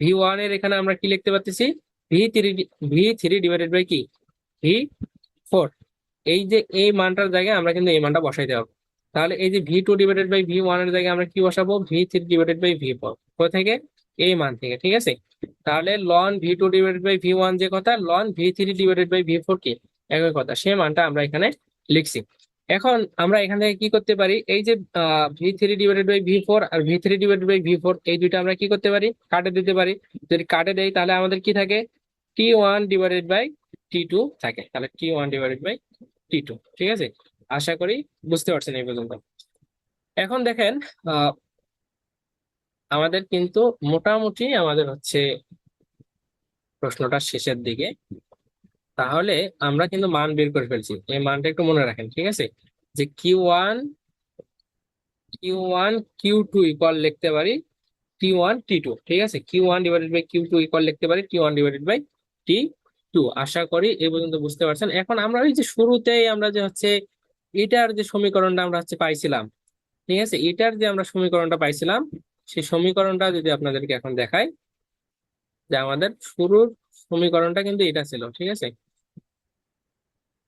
v one এর এখানে আমরা কি লিখতে পারতেছি, ভি থ্রি ডিভাইডেড বাই কি, ভি ফোর। এই যে এই মানটার জায়গায় আমরা কিন্তু এই মানটা বসাইতে হবে। তাহলে এই যে v two divided by v one এর জায়গায় আমরা কি বসাবো, v three divided by v four. কোথা থেকে, এই মান থেকে, ঠিক আছে। তাহলে ln v two divided by v one যে কথা, ln v three divided by v four কি একই কথা, সেই মানটা আমরা এখানে লিখছি। এখন আমরা এখান থেকে কি করতে পারি, এই যে v three divided by v four আর v three divided by v four, এই দুইটা আমরা কি করতে পারি, কাটে দিতে পারি। যদি কাটে দেই তাহলে আমাদের কি থাকে, t one divided by T two থাকে। তাহলে t one divided by T two, ঠিক আছে। আশা করি বুঝতে পারছেন এই পর্যন্ত। এখন দেখেন আহ আমাদের কিন্তু মোটামুটি আমাদের হচ্ছে প্রশ্নটা শেষের দিকে। তাহলে আমরা কিন্তু মান বের করে ফেলছি, এই মানটা একটু মনে রাখেন, ঠিক আছে। যে Q one Q two equal লিখতে পারি টি ওয়ান টি টু, ঠিক আছে। Q one divided by Q two equal লিখতে পারি T one divided by T two. আশা করি এই পর্যন্ত বুঝতে পারছেন। এখন আমরা ওই যে শুরুতেই আমরা যে হচ্ছে এটার যে সমীকরণটা আমরা হচ্ছে পাইছিলাম, ঠিক আছে, এটার যে আমরা সমীকরণটা পাইছিলাম, সেই সমীকরণটা যদি আপনাদেরকে এখন দেখাই, যে আমাদের শুরুর সমীকরণটা কিন্তু এটা ছিল, ঠিক আছে।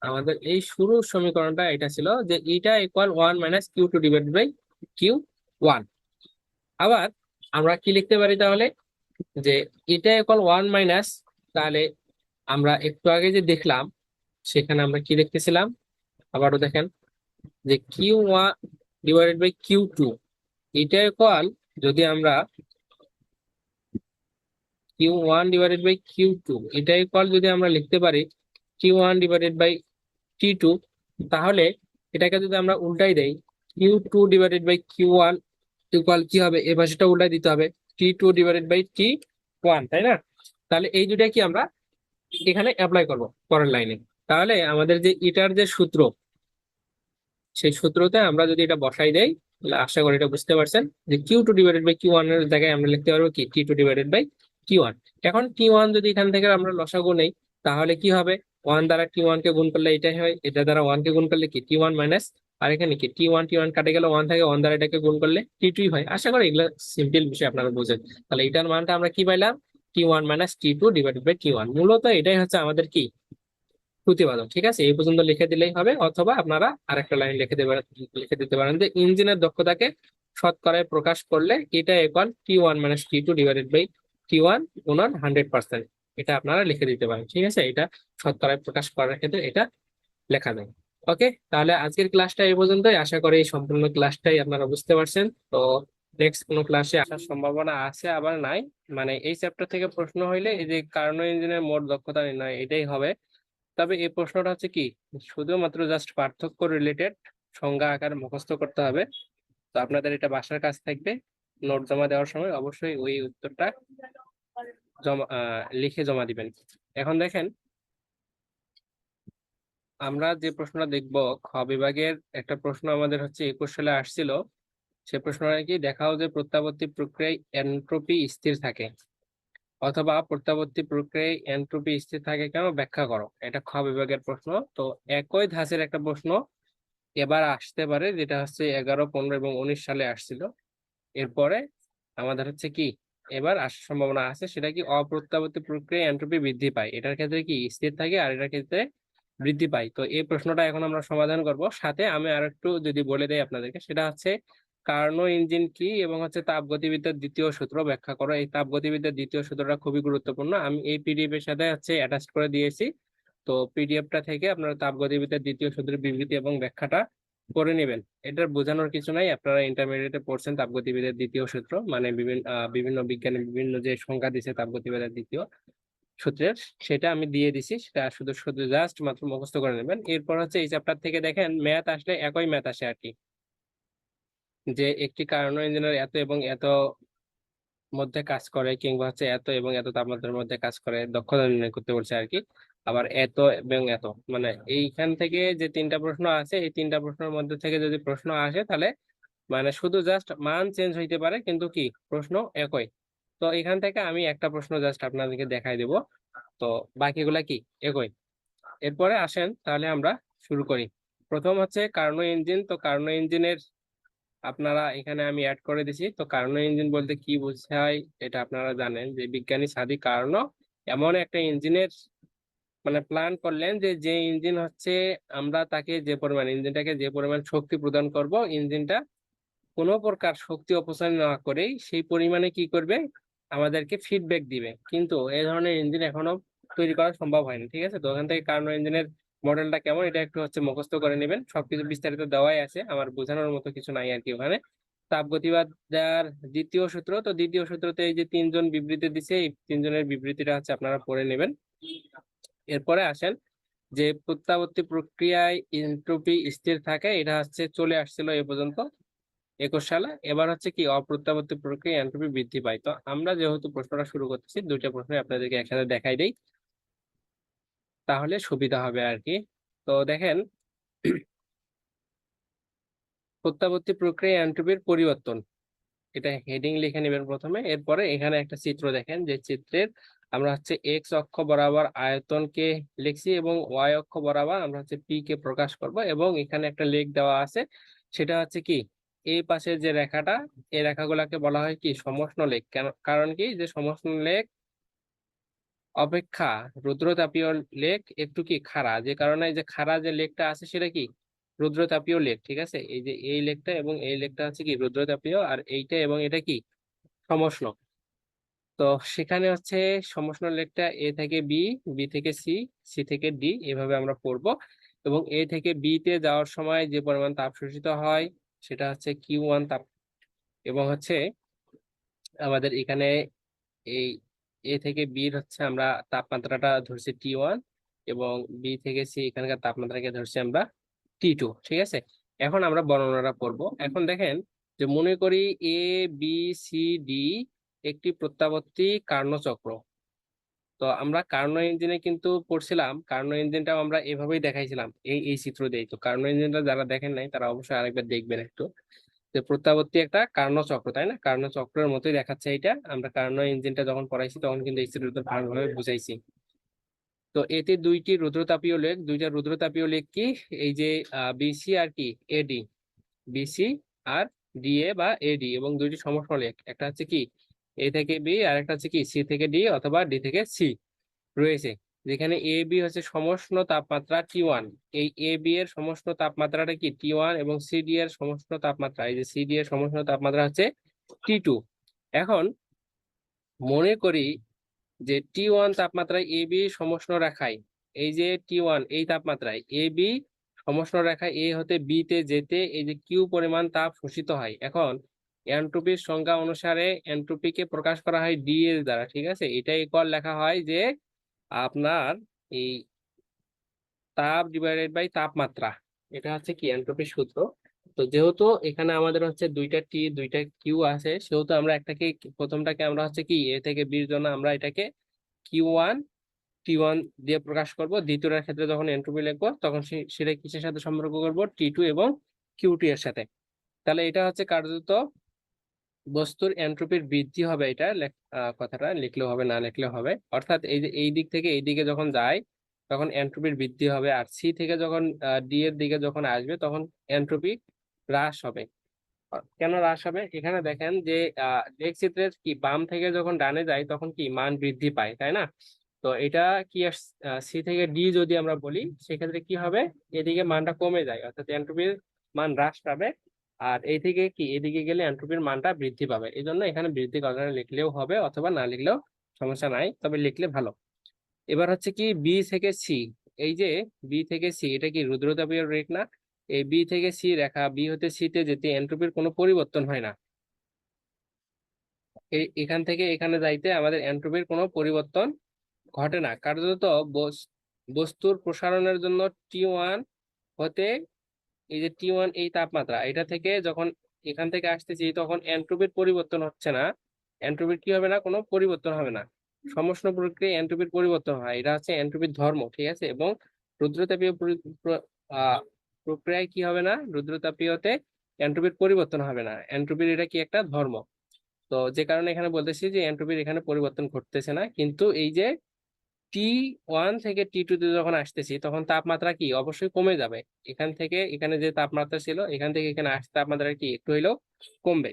আমাদের এই শুরুর সমীকরণটা এটা ছিল যে এটা equal one minus q two divided by Q one. আবার আমরা কি লিখতে পারি তাহলে, যে এটা ইকুয়াল ওয়ান মাইনাস, তাহলে আমরা একটু আগে যে দেখলাম সেখানে আমরা কি লিখতেছিলাম, আবারও দেখেন, যে Q one divided by Q two, এটা ইকুয়াল, যদি আমরা Q one divided by Q two এটা ইকুয়াল যদি আমরা লিখতে পারি Q one divided by T two, তাহলে এটাকে যদি আমরা উল্টাই দেই, Q two divided by Q one equal কি হবে, এই পাশেটা উল্টাই দিতে হবে, T two divided by T one, তাই না। তাহলে এই দুটা কি আমরা এখানে অ্যাপ্লাই করব পরের লাইনে। তাহলে আমাদের যে ইটার যে সূত্র, সেই সূত্রতে আমরা যদি এটা বসাই দেই, তাহলে আশা করি এটা বুঝতে পারছেন, যে Q two divided by Q one এর জায়গায় আমরা লিখতে পারবো কি, T two divided by Q one. এখন টি ওয়ান যদি এখান থেকে আমরা লসাগু নেই, তাহলে কি হবে, ওয়ান দ্বারা টি ওয়ান কে গুণ করলে এটাই হয়, এটা দ্বারা ওয়ান কে গুণ করলে কি টি ওয়ান মাইনাস, আর এখানে কি টি ওয়ান কাটে গেলে ওয়ান থাকে, ওয়ান দ্বারা এটাকে গুণ করলে টি টুই হয়। আশা করি এগুলো সিম্পল বিষয় আপনারা বুঝেন। তাহলে এটার মানটা আমরা কি পাইলাম, t one minus t two divided by T one. মূলত এটাই হচ্ছে আমাদের কি প্রতিপাদক, ঠিক আছে। এই পর্যন্ত লিখে দিলেই হবে, অথবা আপনারা আরেকটা লাইন লিখে দিতে পারেন যে ইঞ্জিনের দক্ষতাকে শতকরায় প্রকাশ করলে এটা equal t one minus t two divided by T one গুণন 100%। এটা আপনারা লিখে দিতে পারেন, ঠিক আছে। এটা শতকরায় প্রকাশ করার ক্ষেত্রে এটা লেখা যায়। ওকে, তাহলে আজকের ক্লাসটা এই পর্যন্তই। আশা করি এই সম্পূর্ণ ক্লাসটাই আপনারা বুঝতে পারছেন। তো নেক্সট কোনো ক্লাসে আসার সম্ভাবনা আছে, আবার নাই। মানে এই চ্যাপ্টার থেকে প্রশ্ন হইলে এই যে কার্নো ইঞ্জিনের মোট দক্ষতা নির্ণয়, এটাই হবে। তবে এই প্রশ্নটা হচ্ছে কি, শুধুমাত্র জাস্ট পার্থক্য রিলেটেড, সংজ্ঞা আকারে মুখস্থ করতে হবে। তো আপনাদের এটা বাসার কাজ থাকবে, নোট জমা দেওয়ার সময় অবশ্যই ওই উত্তরটা লিখে জমা দিবেন। এখন দেখেন আমরা যে প্রশ্নটা দেখব, খ বিভাগের একটা প্রশ্ন আমাদের হচ্ছে 21 সালে আসছিল। সে প্রশ্নটা কি, দেখাও যে প্রত্যাবর্তী প্রক্রিয়ায় এনট্রপি স্থির থাকে, অথবা প্রত্যাবর্তী প্রক্রিয়ায় এনট্রপি স্থির থাকে কেন ব্যাখ্যা করো। এটা খ বিভাগের প্রশ্ন। তো একই ধাঁচের একটা প্রশ্ন এবার আসতে পারে, যেটা হচ্ছে 11, 15 এবং 19 সালে আসছিল। এরপরে আমাদের হচ্ছে কি এবার আসার সম্ভাবনা আছে, সেটা কি, অপ্রত্যাবর্তী প্রক্রিয়ায় এনট্রপি বৃদ্ধি পায়, এটার ক্ষেত্রে কি স্থির থাকে আর এটার ক্ষেত্রে বৃদ্ধি পায়। তো এই প্রশ্নটা এখন আমরা সমাধান করব। সাথে আমি আর একটু যদি বলে দেই আপনাদেরকে, সেটা হচ্ছে কার্নো ইঞ্জিন কি এবং হচ্ছে তাপগতিবিদ্যার দ্বিতীয় সূত্র ব্যাখ্যা করো। এই তাপগতিবিদ্যার দ্বিতীয় সূত্রটা খুবই গুরুত্বপূর্ণ, আমি এই পিডিএফ এর সাথে হচ্ছে অ্যাটাচ করে দিয়েছি। তো পিডিএফটা থেকে আপনারা তাপগতিবিদ্যার দ্বিতীয় সূত্রের বিবৃতি এবং ব্যাখ্যাটা করে নেবেন। এটার বোঝানোর কিছু নাই, আপনারা ইন্টারমিডিয়েটে পড়ছেন তাপগতিবিদ্যার দ্বিতীয় সূত্র, মানে বিভিন্ন বিজ্ঞানী বিভিন্ন যে সংজ্ঞা দিছে তাপগতিবিদ্যার দ্বিতীয় সূত্রের, সেটা আমি দিয়ে দিছি। সেটা শুধু শুধু জাস্ট মাত্র মুখস্থ করে নেবেন। এরপর হচ্ছে এই চ্যাপ্টার থেকে দেখেন ম্যাথ আসলে একই ম্যাথ আসে আর কি, যে একটি কার্নো ইঞ্জিনের এত এবং এত মধ্যে কাজ করে, কিংবা হচ্ছে এত এবং এত তাপমাত্রার মধ্যে কাজ করে দক্ষতা নির্ণয় করতে বলছে আর কি। আবার এত এবং এত, মানে এইখান থেকে যে তিনটা প্রশ্ন আছে এই তিনটা প্রশ্নের মধ্যে থেকে যদি প্রশ্ন আসে তাহলে মানে শুধু জাস্ট মান চেঞ্জ হইতে পারে কিন্তু কি প্রশ্ন একই। তো এখান থেকে আমি একটা প্রশ্ন জাস্ট আপনাদেরকে দেখাই দেব, তো বাকিগুলা কি একই। এরপরে আসেন তাহলে আমরা শুরু করি। প্রথম হচ্ছে কার্নো ইঞ্জিন। তো কার্নো ইঞ্জিনের আপনারা এখানে আমি অ্যাড করে দিছি। তো কার্নো ইঞ্জিন বলতে কি বোঝায় এটা আপনারা জানেন, যে বিজ্ঞানী সাদি কার্নো এমন একটা ইঞ্জিনের মানে প্ল্যান করলেন যে যে ইঞ্জিন হচ্ছে আমরা তাকে যে পরিমাণ ইঞ্জিনটাকে যে পরিমাণ শক্তি প্রদান করব, ইঞ্জিনটা কোনো প্রকার শক্তি অপচয় না করেই সেই পরিমাণে কি করবে আমাদেরকে ফিডব্যাক দিবে। কিন্তু এই ধরনের ইঞ্জিন এখনো তৈরি করা সম্ভব হয়নি, ঠিক আছে। তো ওখান থেকে কার্নো ইঞ্জিনের মডেলটা কেমন এটা একটু হচ্ছে মুখস্থ করে নেবেন, সবকিছু বিস্তারিত দেওয়াই আছে, আমার বোঝানোর মতো কিছু নাই আর কি ওখানে। তাপগতিবাদের দ্বিতীয় সূত্র, তো দ্বিতীয় সূত্রতে এই যে তিনজন বিবৃতি দিছে, এই তিনজনের বিবৃতিটা হচ্ছে আপনারা পড়ে নেবেন। এরপরে আসেন যে প্রত্যাবর্তী প্রক্রিয়ায় এনট্রপি স্থির থাকে, এটা হচ্ছে চলে আসছিল এ পর্যন্ত 21 সালে। এবার হচ্ছে কি অপ্রত্যাবর্তী প্রক্রিয়া এনট্রপি বৃদ্ধি পায়। তো আমরা যেহেতু প্রশ্নটা শুরু করতেছি দুইটা প্রশ্ন আপনাদেরকে একসাথে দেখাই দেই তাহলে সুবিধা হবে আর কি। তো দেখেন, প্রত্যাবর্তী প্রক্রিয়া এনট্রপির পরিবর্তন, এটা হেডিং লিখে নেবেন প্রথমে। এরপরে এখানে একটা চিত্র দেখেন, যে চিত্রের আমরা হচ্ছে এক্স অক্ষ বরাবর আয়তনকে লিখছি এবং ওয়াই অক্ষ বরাবর আমরা হচ্ছে পি কে প্রকাশ করব, এবং এখানে একটা লেখ দেওয়া আছে, সেটা হচ্ছে কি এই পাশে যে রেখাটা, এই রেখাগুলোকে বলা হয় কি সমষ্ণ লেখ। কেন, কারণ কি যে সমষ্ণ লেখ অপেক্ষা রুদ্রতাপীয় লেখ একটু কি খাড়া, যে কারণে এই যে খাড়া যে লেখটা আছে সেটা কি রুদ্রতাপীয় লেখ, ঠিক আছে। এই যে এই লেখটা এবং এই লেখটা হচ্ছে কি রুদ্রতাপীয়, আর এইটা এবং এটা কি সমষ্ণ। তো সেখানে হচ্ছে সমষ্ণ লেখটা এ থেকে বি, বি থেকে সি, সি থেকে ডি, এভাবে আমরা পড়বো। এবং এ থেকে বি তে যাওয়ার সময় যে পরিমাণ তাপ শোষিত হয় সেটা হচ্ছে কিউ 1 তাপ। এবং হচ্ছে আমাদের এখানে এই এ থেকে বির হচ্ছে আমরা তাপমাত্রাটা ধরছি T1, এবং বি থেকে সি এখানকার তাপমাত্রাকে ধরছি আমরা T2, ঠিক আছে। এখন আমরা বর্ণনাটা পড়ব। এখন দেখেন যে মনে করি এ বি সি ডি একটি প্রত্যাবর্তী কার্নো চক্র। তো আমরা কার্নো ইঞ্জিনে কিন্তু পড়ছিলাম, কার্নো ইঞ্জিনটাও আমরা এভাবেই দেখাইছিলাম এই এই চিত্র দিয়ে। তো কার্নো ইঞ্জিনটা যারা দেখেন নাই তারা অবশ্যই আরেকবার দেখবেন একটু, যে প্রত্যাবর্তী একটা কার্নো চক্র, তাই না? কার্নো চক্রের মতোই দেখাচ্ছে এটা। আমরা কার্নো ইঞ্জিনটা যখন পড়াইছি তখন কিন্তু এই চিত্রটা ভালোভাবে বুঝাইছি। তো এতে দুইটি রুদ্রতাপীয় লেখ, দুইটা রুদ্রতাপীয় লেখ কি এই যে বিসি আর কি এডি, বিসি আর ডিএ বা এডি, এবং দুইটি সমষ্ণ লেখ, একটা হচ্ছে কি এ থেকে বি আর একটা হচ্ছে কি সি থেকে ডি অথবা ডি থেকে সি রয়েছে। যেখানে এ বি হচ্ছে সমষ্ণ তাপমাত্রা T1, এই এ বি এর সমষ্ণ তাপমাত্রাটা কি T1, এবং সি ডি এর সমষ্ণ তাপমাত্রা এই যে সি ডি এর সমষ্ণ তাপমাত্রা হচ্ছে T2। এখন মনে করি যে T1 তাপমাত্রায় এ বি সমষ্ণ রেখায়, এই যে T1 এই তাপমাত্রায় এ বি সমষ্ণ রেখায় এ হতে বি তে যেতে এই যে কিউ পরিমাণ তাপ শোষিত হয়। এখন এনট্রপির সংজ্ঞা অনুসারে এনট্রপিকে প্রকাশ করা হয় ডি এর দ্বারা, ঠিক আছে। এটা ইকুয়াল লেখা হয় যে আপনার এই তাপ ডিভাইডেড বাই তাপমাত্রা, এটা হচ্ছে কি এনট্রপির সূত্র। তো যেহেতু এখানে আমাদের হচ্ছে দুইটা টি দুইটা কিউ আছে, সেহেতু আমরা একটাকে প্রথমটাকে আমরা হচ্ছে কি এ থেকে বির জন্য আমরা এটাকে Q1 T1 দিয়ে প্রকাশ করব। দ্বিতীয়টার ক্ষেত্রে যখন এন্ট্রপি লিখবো তখন সেটা কিসের সাথে সম্পর্ক করব T2 এবং Q2 এর সাথে। তাহলে এটা হচ্ছে কার্যত বস্তুর এন্ট্রপির বৃদ্ধি হবে, এটা কথাটা লিখলেও হবে না লিখলেও হবে। অর্থাৎ এই যে এই দিক থেকে এই দিকে যখন যায় তখন এন্ট্রপির বৃদ্ধি হবে, আর সি থেকে যখন ডি এর দিকে যখন আসবে তখন এন্ট্রপি হ্রাস হবে। কেন হ্রাস হবে এখানে দেখেন যে লেখ চিত্রের কি বাম থেকে যখন ডানে যায় তখন কি মান বৃদ্ধি পায়, তাই না? তো এটা কি সি থেকে ডি যদি আমরা বলি সেক্ষেত্রে কি হবে, এদিকে মানটা কমে যায়, অর্থাৎ এন্ট্রপির মান হ্রাস পাবে। আর এই থেকে কি এদিকে গেলে এন্ট্রপির মানটা বৃদ্ধি পাবে। এই জন্য এখানে বৃদ্ধি কথাটা লিখলেও হবে অথবা না লিখলেও সমস্যা নাই, তবে লিখলে ভালো। এবার হচ্ছে কি বি থেকে সি, এই যে বি থেকে সি এটা কি রুদ্রতাপীয় রেখ না? এই বি থেকে সি রেখা বি হতে সি তে যেতে এন্ট্রপির কোনো পরিবর্তন হয় না। এখান থেকে এখানে যাইতে আমাদের এন্ট্রপির কোনো পরিবর্তন ঘটে না, কার্যত বস্তুর প্রসারণের জন্য T1 হতে এই যে T1 এই তাপমাত্রা এটা থেকে যখন এখান থেকে আসতেছি তখন এন্ট্রপির পরিবর্তন হচ্ছে না, এন্ট্রপির কি হবে না, কোনো পরিবর্তন হবে না। সমুষ্ণ প্রক্রিয়ায় এন্ট্রপির পরিবর্তন হয়, এটা হচ্ছে এন্ট্রপির ধর্ম, ঠিক আছে। এবং রুদ্রতাপীয় প্রক্রিয়ায় কি হবে না, রুদ্রতাপীয়তে এন্ট্রপির পরিবর্তন হবে না, এন্ট্রপির এটা কি একটা ধর্ম। তো যে কারণে এখানে বলতেছি যে এন্ট্রপির এখানে পরিবর্তন ঘটতেছে না, কিন্তু এই যে T1 থেকে T2 তে যখন আসতেছি তখন তাপমাত্রা কি অবশ্যই কমে যাবে। এখান থেকে এখানে যে তাপমাত্রা ছিল এখান থেকে এখানে আসতে তাপমাত্রা কি একটু হইলেও কমবে।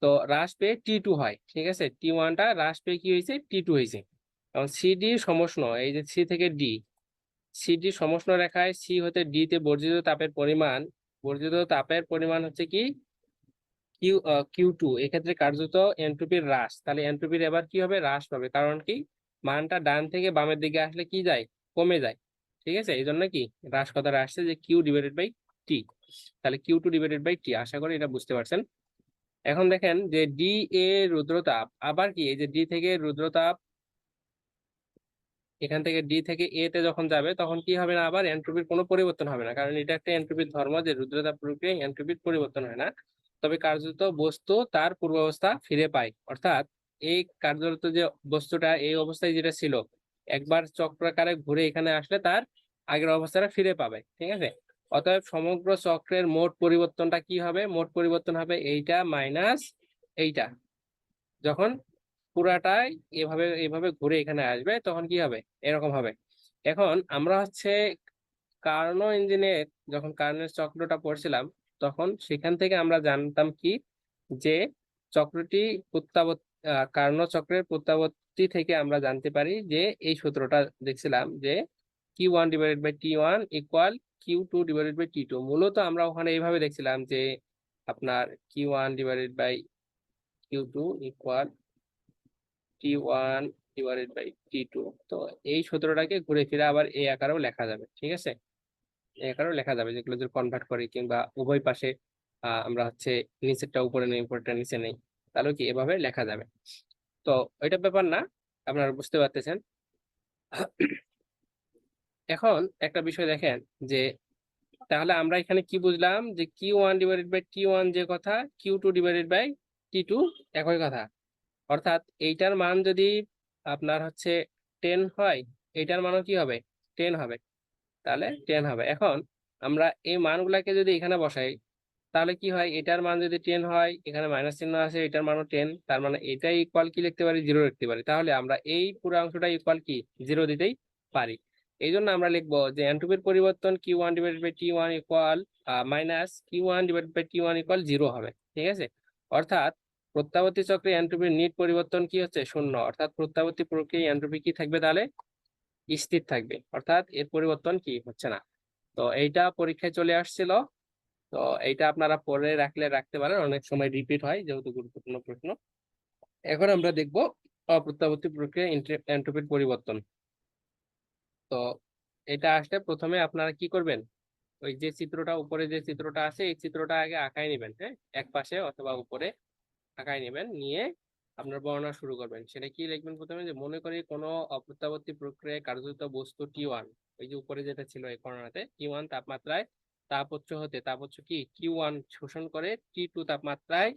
তো হ্রাস পেয়ে T2 হয়, ঠিক আছে। T1টা হ্রাস পেয়ে কি হয়েছে, T2 হয়েছে। এখন সিডি সমষ্ণ, এই যে সি থেকে ডি, সিডি সমষ্ণ রেখায় সি হতে ডি তে বর্ধিত তাপের পরিমাণ হচ্ছে কি Q2। এক্ষেত্রে কার্যত এন্ট্রপির হ্রাস, তাহলে এন্ট্রপির এবার কি হবে, হ্রাস পাবে। কারণ কি, মানটা ডান থেকে বামের দিকে আসলে কি যায়, কমে যায়, ঠিক আছে। এই জন্য কি হ্রাস কথাটা আসছে যে Q/T। তাহলে Q2/T, আশা করি এটা বুঝতে পারছেন। এখন দেখেন যে ডি এ রুদ্রতাপ, আবার কি এই যে ডি থেকে রুদ্রতাপ এখান থেকে ডি থেকে এ তে যখন যাবে তখন কি হবে না, আবার এন্ট্রপির কোনো পরিবর্তন হবে না, কারণ এটা একটা এন্ট্রপির ধর্ম যে রুদ্রতাপ প্রক্রিয়ায় এন্ট্রপির পরিবর্তন হয় না। তবে কার্যত বস্তু তার পূর্বাবস্থা ফিরে পায়, অর্থাৎ এই কার্যত যে বস্তুটা এই অবস্থায় যেটা ছিল, একবার চক্রাকারে ঘুরে এখানে আসলে তার আগের অবস্থাটা ফিরে পাবে, ঠিক আছে। অতএব সমগ্র চক্রের মোট পরিবর্তনটা কি হবে, মোট পরিবর্তন হবে এইটা মাইনাস এইটা। যখন পুরাটাই এভাবে এভাবে ঘুরে এখানে আসবে তখন কি হবে, এরকম হবে। এখন আমরা হচ্ছে কার্নো ইঞ্জিনের, যখন কার্নের চক্রটা পড়ছিলাম তখন সেখান থেকে আমরা জানতাম কি, যে চক্রটি কার্নো চক্রের প্রত্যাবর্তী থেকে আমরা জানতে পারি যে এই সূত্রটা দেখছিলাম যে Q1/T1 = Q2/T2। মূলত আমরা ওখানে এইভাবে দেখছিলাম যে আপনার Q1/T2 = T1/T2। তো এই সূত্রটাকে ঘুরে ফিরে আবার এই আকারেও লেখা যাবে, ঠিক আছে। এই আকারেও লেখা যাবে, যেগুলো যদি কনভার্ট করি কিংবা উভয় পাশে আমরা হচ্ছে নিচেরটা উপরে নেই উপরেরটা নিচে নেই, তাহলে কি এভাবে লেখা যাবে। তো ওইটা ব্যাপার না, আপনারা বুঝতে পারতেছেন। এখন একটা বিষয় দেখেন যে তাহলে আমরা এখানে কি বুঝলাম, যে Q1/T1 যে কথা, Q2/T2 একই কথা। অর্থাৎ এইটার মান যদি আপনার হচ্ছে 10 হয়, এইটার মানও কি হবে, 10 হবে। তাহলে 10 হবে। এখন আমরা এই মানগুলাকে যদি এখানে বসাই তাহলে কি হয়, এটার মান যদি 10 হয়, এখানে মাইনাস চিহ্ন আছে, এটার মানও 10, তার মানে এটাই ইকুয়াল কি লিখতে পারি, 0 লিখতে পারি। তাহলে আমরা এই পুরো অংশটা ইকুয়াল কি 0 দিতেই পারি। এই জন্য আমরা লিখবো যে এনট্রপির পরিবর্তন Q1/T1 equal minus Q1/T1 equal 0 হবে, ঠিক আছে। অর্থাৎ প্রত্যাবর্তী চক্রে এনট্রপির নিট পরিবর্তন কি হচ্ছে, 0। অর্থাৎ প্রত্যাবর্তী প্রক্রিয়ায় এনট্রপি কি থাকবে, তাহলে স্থির থাকবে, অর্থাৎ এর পরিবর্তন কি হচ্ছে না। তো এইটা পরীক্ষায় চলে আসছিল। তো এইটা আপনারা পরে রাখতে পারেন, অনেক সময় রিপিট হয় যেহেতু গুরুত্বপূর্ণ প্রশ্ন। এখন আমরা দেখব অপ্রত্যাবর্তী প্রক্রিয়া এন্ট্রপির পরিবর্তন। তো এটা আসলে প্রথমে আপনারা কি করবেন, ওই যে চিত্রটা উপরে যে চিত্রটা আছে এই চিত্রটা আগে আঁকায় নেবেন, হ্যাঁ, এক পাশে অথবা উপরে আঁকায় নেবেন, নিয়ে আপনার বর্ণনা শুরু করবেন। সেটা কি লিখবেন প্রথমে, যে মনে করি কোনো অপ্রত্যাবর্তী প্রক্রিয়ায় কার্যত বস্তু T1, ওই যে উপরে যেটা ছিল এই কর্ণাতে, T1 তাপমাত্রায় তাপ উচ্চ কি Q1 শোষণ করে T2 তাপমাত্রায়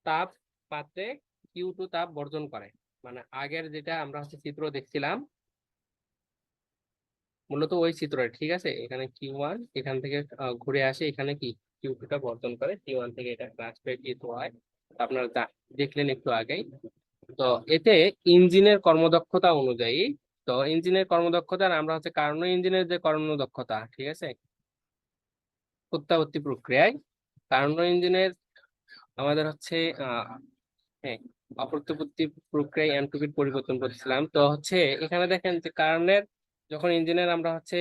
তাপ পাত্রে Q2 তাপ বর্জন করে। মানে আগের যেটা আমরা হচ্ছে চিত্র দেখছিলাম, মূলত ওই চিত্রটা, ঠিক আছে। এখানে Q1 এখান থেকে ঘুরে আসে, এখানে কি Q2 টা বর্জন করে, T1 থেকে এটা হ্রাস পেয়ে T2 হয়। আপনারা দেখলেন একটু আগেই। তো এতে ইঞ্জিনের কর্মদক্ষতা অনুযায়ী, তো ইঞ্জিনের কর্মদক্ষতা আর আমরা হচ্ছে কার্নো ইঞ্জিনের যে কর্মদক্ষতা, ঠিক আছে, প্রত্যাবর্তী প্রক্রিয়ায় কার্নো ইঞ্জিনের আমাদের হচ্ছে হ্যাঁ, অপ্রত্যাবর্তী প্রক্রিয়ায় এনট্রপির পরিবর্তন করছিলাম। তো হচ্ছে এখানে দেখেন যে কারণের যখন ইঞ্জিনের আমরা হচ্ছে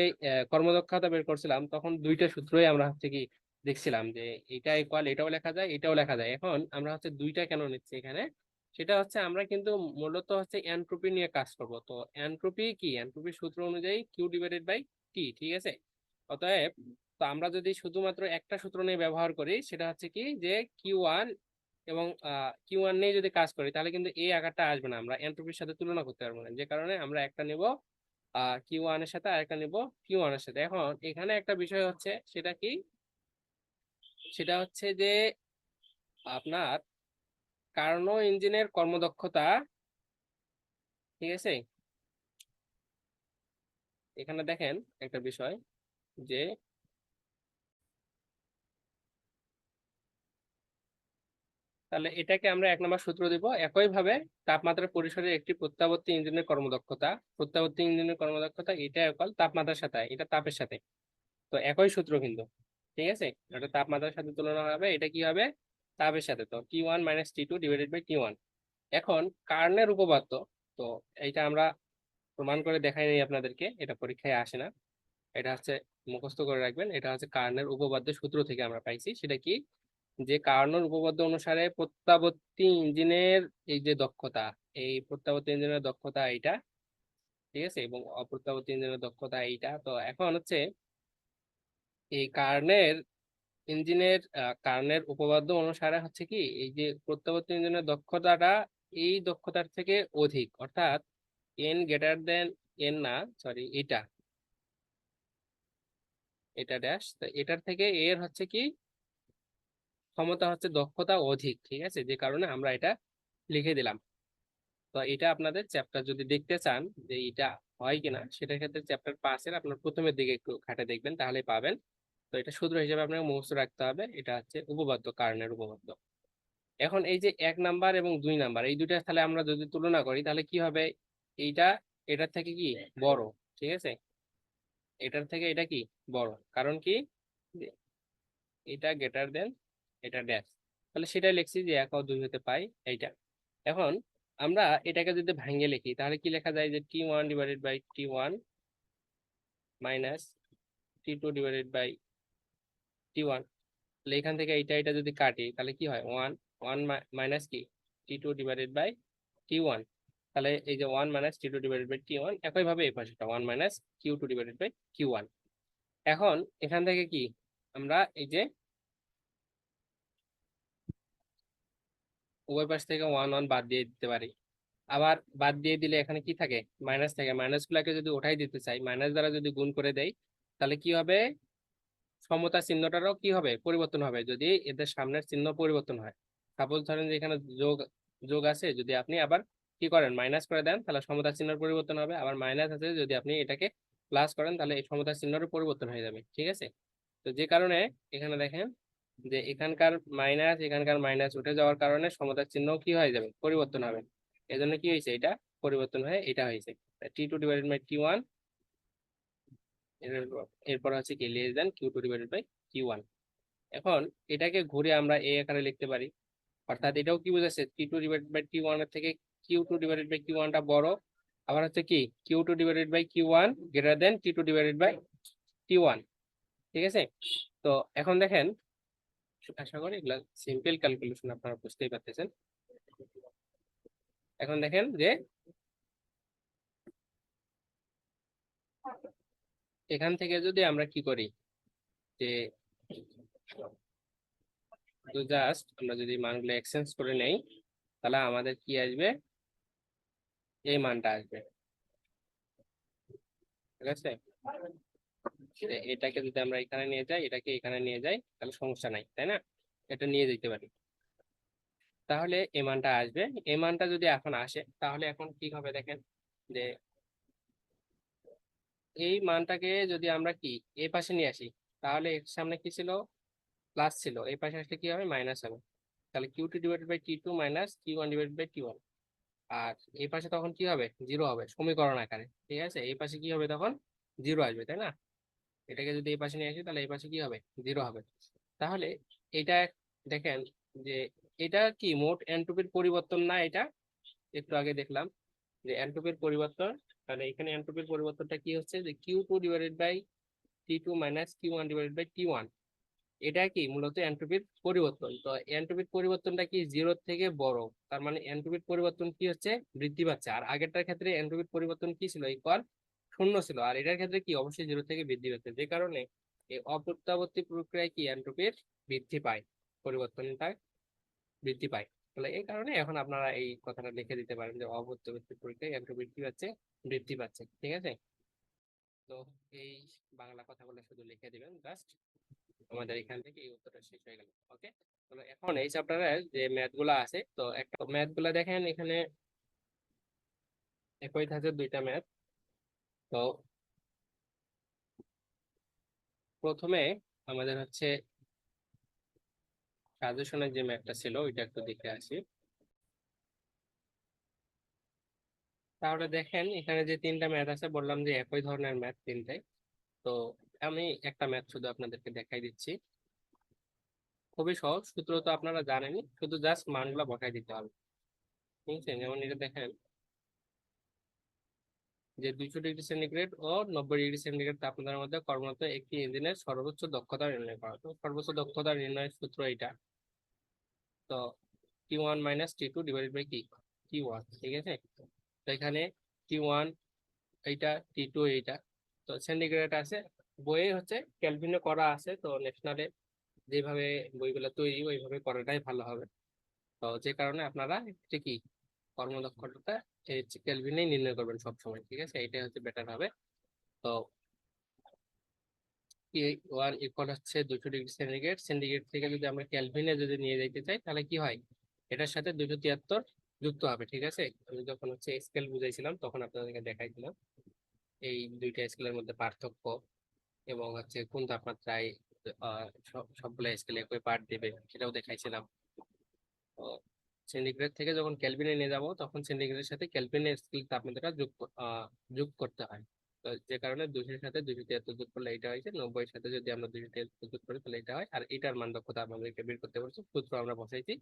কর্মদক্ষতা বের করছিলাম তখন দুইটা সূত্রই আমরা হচ্ছে কি দেখছিলাম, যে এটা ইকুয়াল এটাও লেখা যায় এটাও লেখা যায়। এখন আমরা হচ্ছে দুইটা কেন নিচ্ছি এখানে, সেটা হচ্ছে আমরা কিন্তু মূলত হচ্ছে এনট্রপি নিয়ে কাজ করব। তো এনট্রপি কি, এনট্রপির সূত্র অনুযায়ী Q/T, ঠিক আছে। অতএব তো আমরা যদি শুধুমাত্র একটা সূত্র নিয়ে ব্যবহার করি সেটা হচ্ছে কি, যে Q1 এবং Q1 নিয়ে যদি কাজ করি তাহলে কিন্তু এই আকারটা আসবে না, আমরা এনট্রপির সাথে তুলনা করতে পারবো না। যে কারণে আমরা একটা নেব Q1 এর সাথে, আরেকটা নেব Q1 এর সাথে। এখন এখানে একটা বিষয় হচ্ছে, সেটা কি, সেটা হচ্ছে যে আপনার কার্নো ইঞ্জিনের কর্মদক্ষতা ঠিক আছে, এখানে দেখেন একটা বিষয় যে তাহলে এটাকে আমরা 1 নম্বর সূত্র দিব। একইভাবে তাপমাত্রার পরিসরের একটি প্রত্যাবর্তী ইঞ্জিনের কর্মদক্ষতা, এটা একল তাপমাত্রার সাথে, এটা তাপের সাথে, তো একই সূত্র কিন্তু। ঠিক আছে, এটা তাপমাত্রার সাথে তুলনা হবে, এটা কি হবে, তাপের সাথে। তো T1 - T2 divided by T1। এখন কার্নের উপপাদ্য, তো এইটা আমরা প্রমাণ করে দেখাই নাই আপনাদেরকে, এটা পরীক্ষায় আসে না, এটা হচ্ছে মুখস্থ করে রাখবেন। এটা হচ্ছে কার্নের উপপাদ্য সূত্র থেকে আমরা পাইছি। সেটা কি, যে কার্নোর উপপাদ্য অনুসারে প্রত্যাবর্তী ইঞ্জিনের এই যে দক্ষতা, এই প্রত্যাবর্তী ইঞ্জিনের দক্ষতা এইটা, ঠিক আছে, এবং অপ্রত্যাবর্তী ইঞ্জিনের দক্ষতা এইটা। তো এখন হচ্ছে এই কার্নের উপপাদ্য অনুসারে হচ্ছে কি, এই যে প্রত্যাবর্তী ইঞ্জিনের দক্ষতাটা এই দক্ষতার থেকে অধিক, অর্থাৎ এন গ্রেটার দেন এন না, সরি, এটা এটা ড্যাশ, তো এটার থেকে এর হচ্ছে কি ক্ষমতা হচ্ছে দক্ষতা অধিক। ঠিক আছে, যে কারণে আমরা এটা লিখে দিলাম। তো এটা আপনাদের চ্যাপ্টার যদি দেখতে চান যে এটা হয় কিনা, সেটার ক্ষেত্রে চ্যাপ্টার 5-এর আপনার প্রথমের দিকে একটু ঘাটে দেখবেন, তাহলে পাবেন। তো এটা সূত্র হিসেবে আপনাকে মুখস্থ রাখতে হবে, এটা হচ্ছে উপপাদ্য, কার্নের উপপাদ্য। এখন এই যে 1 নাম্বার এবং 2 নাম্বার, এই দুইটা তাহলে আমরা যদি তুলনা করি তাহলে কি হবে, এইটা এটার থেকে কি বড়। ঠিক আছে, এটার থেকে এটা কি বড়, কারণ কি, যে এটা গ্রেটার দেন এটা ড্যাশ, তাহলে সেটাই লিখছি যে 1 ও 2 হতে পাই এইটা। এখন আমরা এটাকে যদি ভাঙিয়ে লিখি তাহলে কি লেখা যায়, যে T1 divided by T1 minus T2 divided by T1। তাহলে এখান থেকে এটা যদি কাটি তাহলে কি হয়, 1 মাইনাস কি T2 ডিভাইডেড বাই T1। তাহলে এই যে 1 - T2 ডিভাইডেড বাই T1, একইভাবে এই পাশেটা 1 - Q2 ডিভাইডেড বাই Q1। এখন এখান থেকে কি আমরা এই যে উভয় পাশ থেকে 1 1 বাদ দিয়ে দিতে পারি। আবার বাদ দিয়ে দিলে এখানে কি থাকে, মাইনাস থাকে, মাইনাস গুলাকে যদি উঠাই দিতে চাই, মাইনাস দ্বারা যদি গুণ করে দেই, তাহলে কি হবে, সমতা চিহ্নটারও কি হবে, পরিবর্তন হবে, যদি এদের সামনের চিহ্ন পরিবর্তন হয়। সাপোজ ধরেন যে এখানে যোগ যোগ আছে, যদি আপনি আবার কি করেন মাইনাস করে দেন, তাহলে সমতা চিহ্নের পরিবর্তন হবে। আবার মাইনাস আছে, যদি আপনি এটাকে প্লাস করেন তাহলে এই সমতা চিহ্নেরও পরিবর্তন হয়ে যাবে। ঠিক আছে, তো যে কারণে এখানে দেখেন যে এখানকার মাইনাস উঠে যাওয়ার কারণে সমতার চিহ্ন কি হয়ে যাবে, পরিবর্তন হবে। এই জন্য কি হয়েছে, এটা পরিবর্তন হয়ে এটা হয়েছে T2 ডিভাইডেড বাই T1। এরপর হচ্ছে কি less than Q2 divided by Q1। এখন এটাকে ঘুরে আমরা এ আকারে লিখতে পারি, অর্থাৎ এটাও কি বোঝাচ্ছে, T2 ডিভাইডেড বাই T1 এর থেকে Q2 ডিভাইডেড বাই Q1 টা বড়। আবার হচ্ছে কি Q2 divided by Q1 greater than T2 divided by T1। ঠিক আছে, তো এখন দেখেন, আশা করি এগুলা সিম্পল ক্যালকুলেশন, আপনারা বুঝতেই পারতেছেন। এখন দেখেন যে এখান থেকে যদি আমরা কি করি, যে জাস্ট আমরা যদি মানগুলো এক্সচেঞ্জ করে নেই, তাহলে আমাদের কি আসবে, এই মানটা আসবে। ঠিক আছে, এটাকে যদি আমরা এখানে নিয়ে যাই, এটাকে এখানে নিয়ে যাই, তাহলে সমস্যা নাই, তাই না, এটা নিয়ে যেতে পারি, তাহলে এই মানটা আসবে। এই মানটা যদি এখন আসে তাহলে এখন কি হবে দেখেন, যে এই মানটাকে যদি আমরা কি এই পাশে নিয়ে আসি, তাহলে এর সামনে কি ছিল, প্লাস ছিল, এই পাশে আসলে কি হবে, মাইনাস হবে। তাহলে Q2 divided by T2 minus Q1 divided by T1। আর এই পাশে তখন কি হবে, জিরো হবে সমীকরণ আকারে। ঠিক আছে, এই পাশে কি হবে তখন, জিরো আসবে, তাই না। এটাকে যদি এই পাশে নিয়ে আসি তাহলে এই পাশে কি হবে, জিরো হবে। তাহলে এটা দেখেন যে এটা কি মোট এন্ট্রপির পরিবর্তন না, এটা একটু আগে দেখলাম যে এন্ট্রপির পরিবর্তন। তাহলে এখানে এন্ট্রপির পরিবর্তনটা কি হচ্ছে, যে Q2 divided by T2 minus Q1 divided by T1। এটা কি মূলত এন্ট্রপির পরিবর্তন। তো এন্ট্রপির পরিবর্তনটা কি জিরোর থেকে বড়, তার মানে এন্ট্রপির পরিবর্তন কি হচ্ছে, বৃদ্ধি পাচ্ছে। আর আগেরটার ক্ষেত্রে এন্ট্রপির পরিবর্তন কি ছিল, ইকুয়াল শূন্য ছিল, আর এটার ক্ষেত্রে কি অবশ্যই জিরো থেকে বৃদ্ধি পাচ্ছে, যে কারণে এই অপ্রত্যাবর্তী প্রক্রিয়ায় কি এন্ট্রপির বৃদ্ধি পায়, পরিবর্তনটা বৃদ্ধি পায়। তাহলে এই কারণে এখন আপনারা এই কথাটা লিখে দিতে পারেন যে অপ্রত্যাবর্তী প্রক্রিয়ায় এন্ট্রপির কি পাচ্ছে, বৃদ্ধি পাচ্ছে। ঠিক আছে, তো এই বাংলা কথাগুলো শুধু লিখে দিবেন জাস্ট, আমাদের এখান থেকে এই উত্তরটা শেষ হয়ে গেল। ওকে, তাহলে এখন এই চ্যাপ্টারের যে ম্যাথ গুলা আছে, তো একটা ম্যাথ গুলা দেখেন এখানে একই ধাঁচের দুইটা ম্যাথ। তো প্রথমে আমাদের হচ্ছে সাজেশনের যে ম্যাথটা ছিল ওইটা একটু দেখে আসি। তাহলে দেখেন এখানে যে তিনটা ম্যাথ আছে, বললাম যে একই ধরনের ম্যাথ তিনটাই। তো আমি একটা ম্যাথ শুধু আপনাদেরকে দেখাই দিচ্ছি। খুবই সহজ, সূত্র তো আপনারা জানেনই, শুধু জাস্ট মানগুলা বসাই দিতে হবে। ঠিক আছে, যেমন এটা দেখেন যে 200 ডিগ্রি সেন্টিগ্রেড ও 90 ডিগ্রি সেন্টিগ্রেড তাপমাত্রার মধ্যে কর্মরত একটি ইঞ্জিনের সর্বোচ্চ দক্ষতা নির্ণয় করা। তো সর্বোচ্চ দক্ষতা নির্ণয়ের সূত্র এটা। তো T1 minus T2 divided by কি T1। ঠিক আছে, তো এখানে T1 এইটা, T2 এইটা। তো সেন্টিগ্রেড আছে, বইয়ে হচ্ছে ক্যালভিনে করা আছে, তো ন্যাশনালে যেভাবে বইগুলো তৈরি ওইভাবে করাটাই ভালো হবে। তো যে কারণে আপনারা এটা কি কর্মদক্ষতাটা এই কেলভিনেই নির্ণয় করবেন সব সময়। ঠিক আছে, এটাই হচ্ছে বেটার হবে। তো T1 ইকুয়াল হচ্ছে 200 ডিগ্রি সেন্টিগ্রেড। সেন্টিগ্রেড থেকে যদি আমরা ক্যালভিনে যদি নিয়ে যেতে চাই তাহলে কি হয়, এটার সাথে 273 যুক্ত হবে। ঠিক আছে, আমি যখন হচ্ছে স্কেল বুঝাইছিলাম তখন আপনাদেরকে দেখাইছিলাম এই দুইটা স্কেলের মধ্যে পার্থক্য, এবং হচ্ছে কোন তাপমাত্রায় সবগুলা স্কেলে একই পার্ট দেবে সেটাও দেখাইছিলাম। তো সেন্টিগ্রেড থেকে যখন কেলভিনে নিয়ে যাব তখন সেন্টিগ্রেডের সাথে কেলভিনের স্কেল তাপমাত্রা যোগ করতে হয়। তো যে কারণে 200-এর সাথে 273 যোগ করলে এটা হয়েছে, 90-এর সাথে যদি আমরা 273 যোগ করি তাহলে এটা হয়। আর এটার মান দক্ষতা আমাদেরকে বের করতে বলছে, সূত্র আমরা বসাইছি।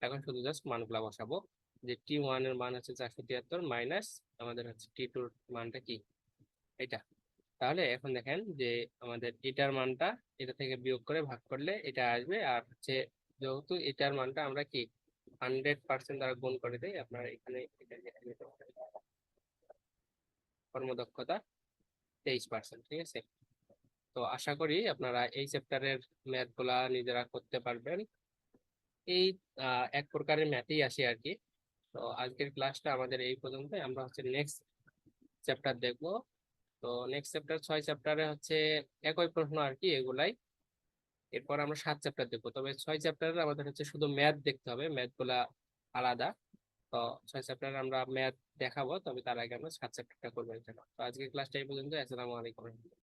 এখন শুধু জাস্ট মানগুলা বসাবো। যে T1 এর মান হচ্ছে 473 মাইনাস আমাদের হচ্ছে T2 এর মানটা কি এটা। তাহলে এখন দেখেন যে আমাদের এটার মানটা এটা থেকে বিয়োগ করে ভাগ করলে এটা আসবে। আর হচ্ছে যেহেতু এটার মানটা আমরা কি 100% দ্বারা গুণ করে দেই, আপনার এখানে এটা কর্মদক্ষতা 23%। ঠিক আছে, তো আশা করি আপনারা এই চ্যাপ্টারের ম্যাথ গুলা নিজেরা করতে পারবেন। এই এক প্রকারের ম্যাথই আসে আর কি। তো আজকের ক্লাসটা আমাদের এই পর্যন্তই। আমরা হচ্ছে নেক্সট চ্যাপ্টার দেখবো। তো নেক্সট চ্যাপ্টার 6 চ্যাপ্টারে হচ্ছে একই প্রশ্ন আর কি, এগুলাই। এরপর আমরা 7 চ্যাপ্টার দেখবো, তবে 6 চ্যাপ্টারে আমাদের হচ্ছে শুধু ম্যাথ দেখতে হবে, ম্যাথ গুলা আলাদা। তো 6 চ্যাপ্টারে আমরা ম্যাথ দেখাবো, তবে তার আগে আমরা 7 চ্যাপ্টারটা করবো। তো আজকের ক্লাসটা এই পর্যন্ত। আসসালামু আলাইকুম।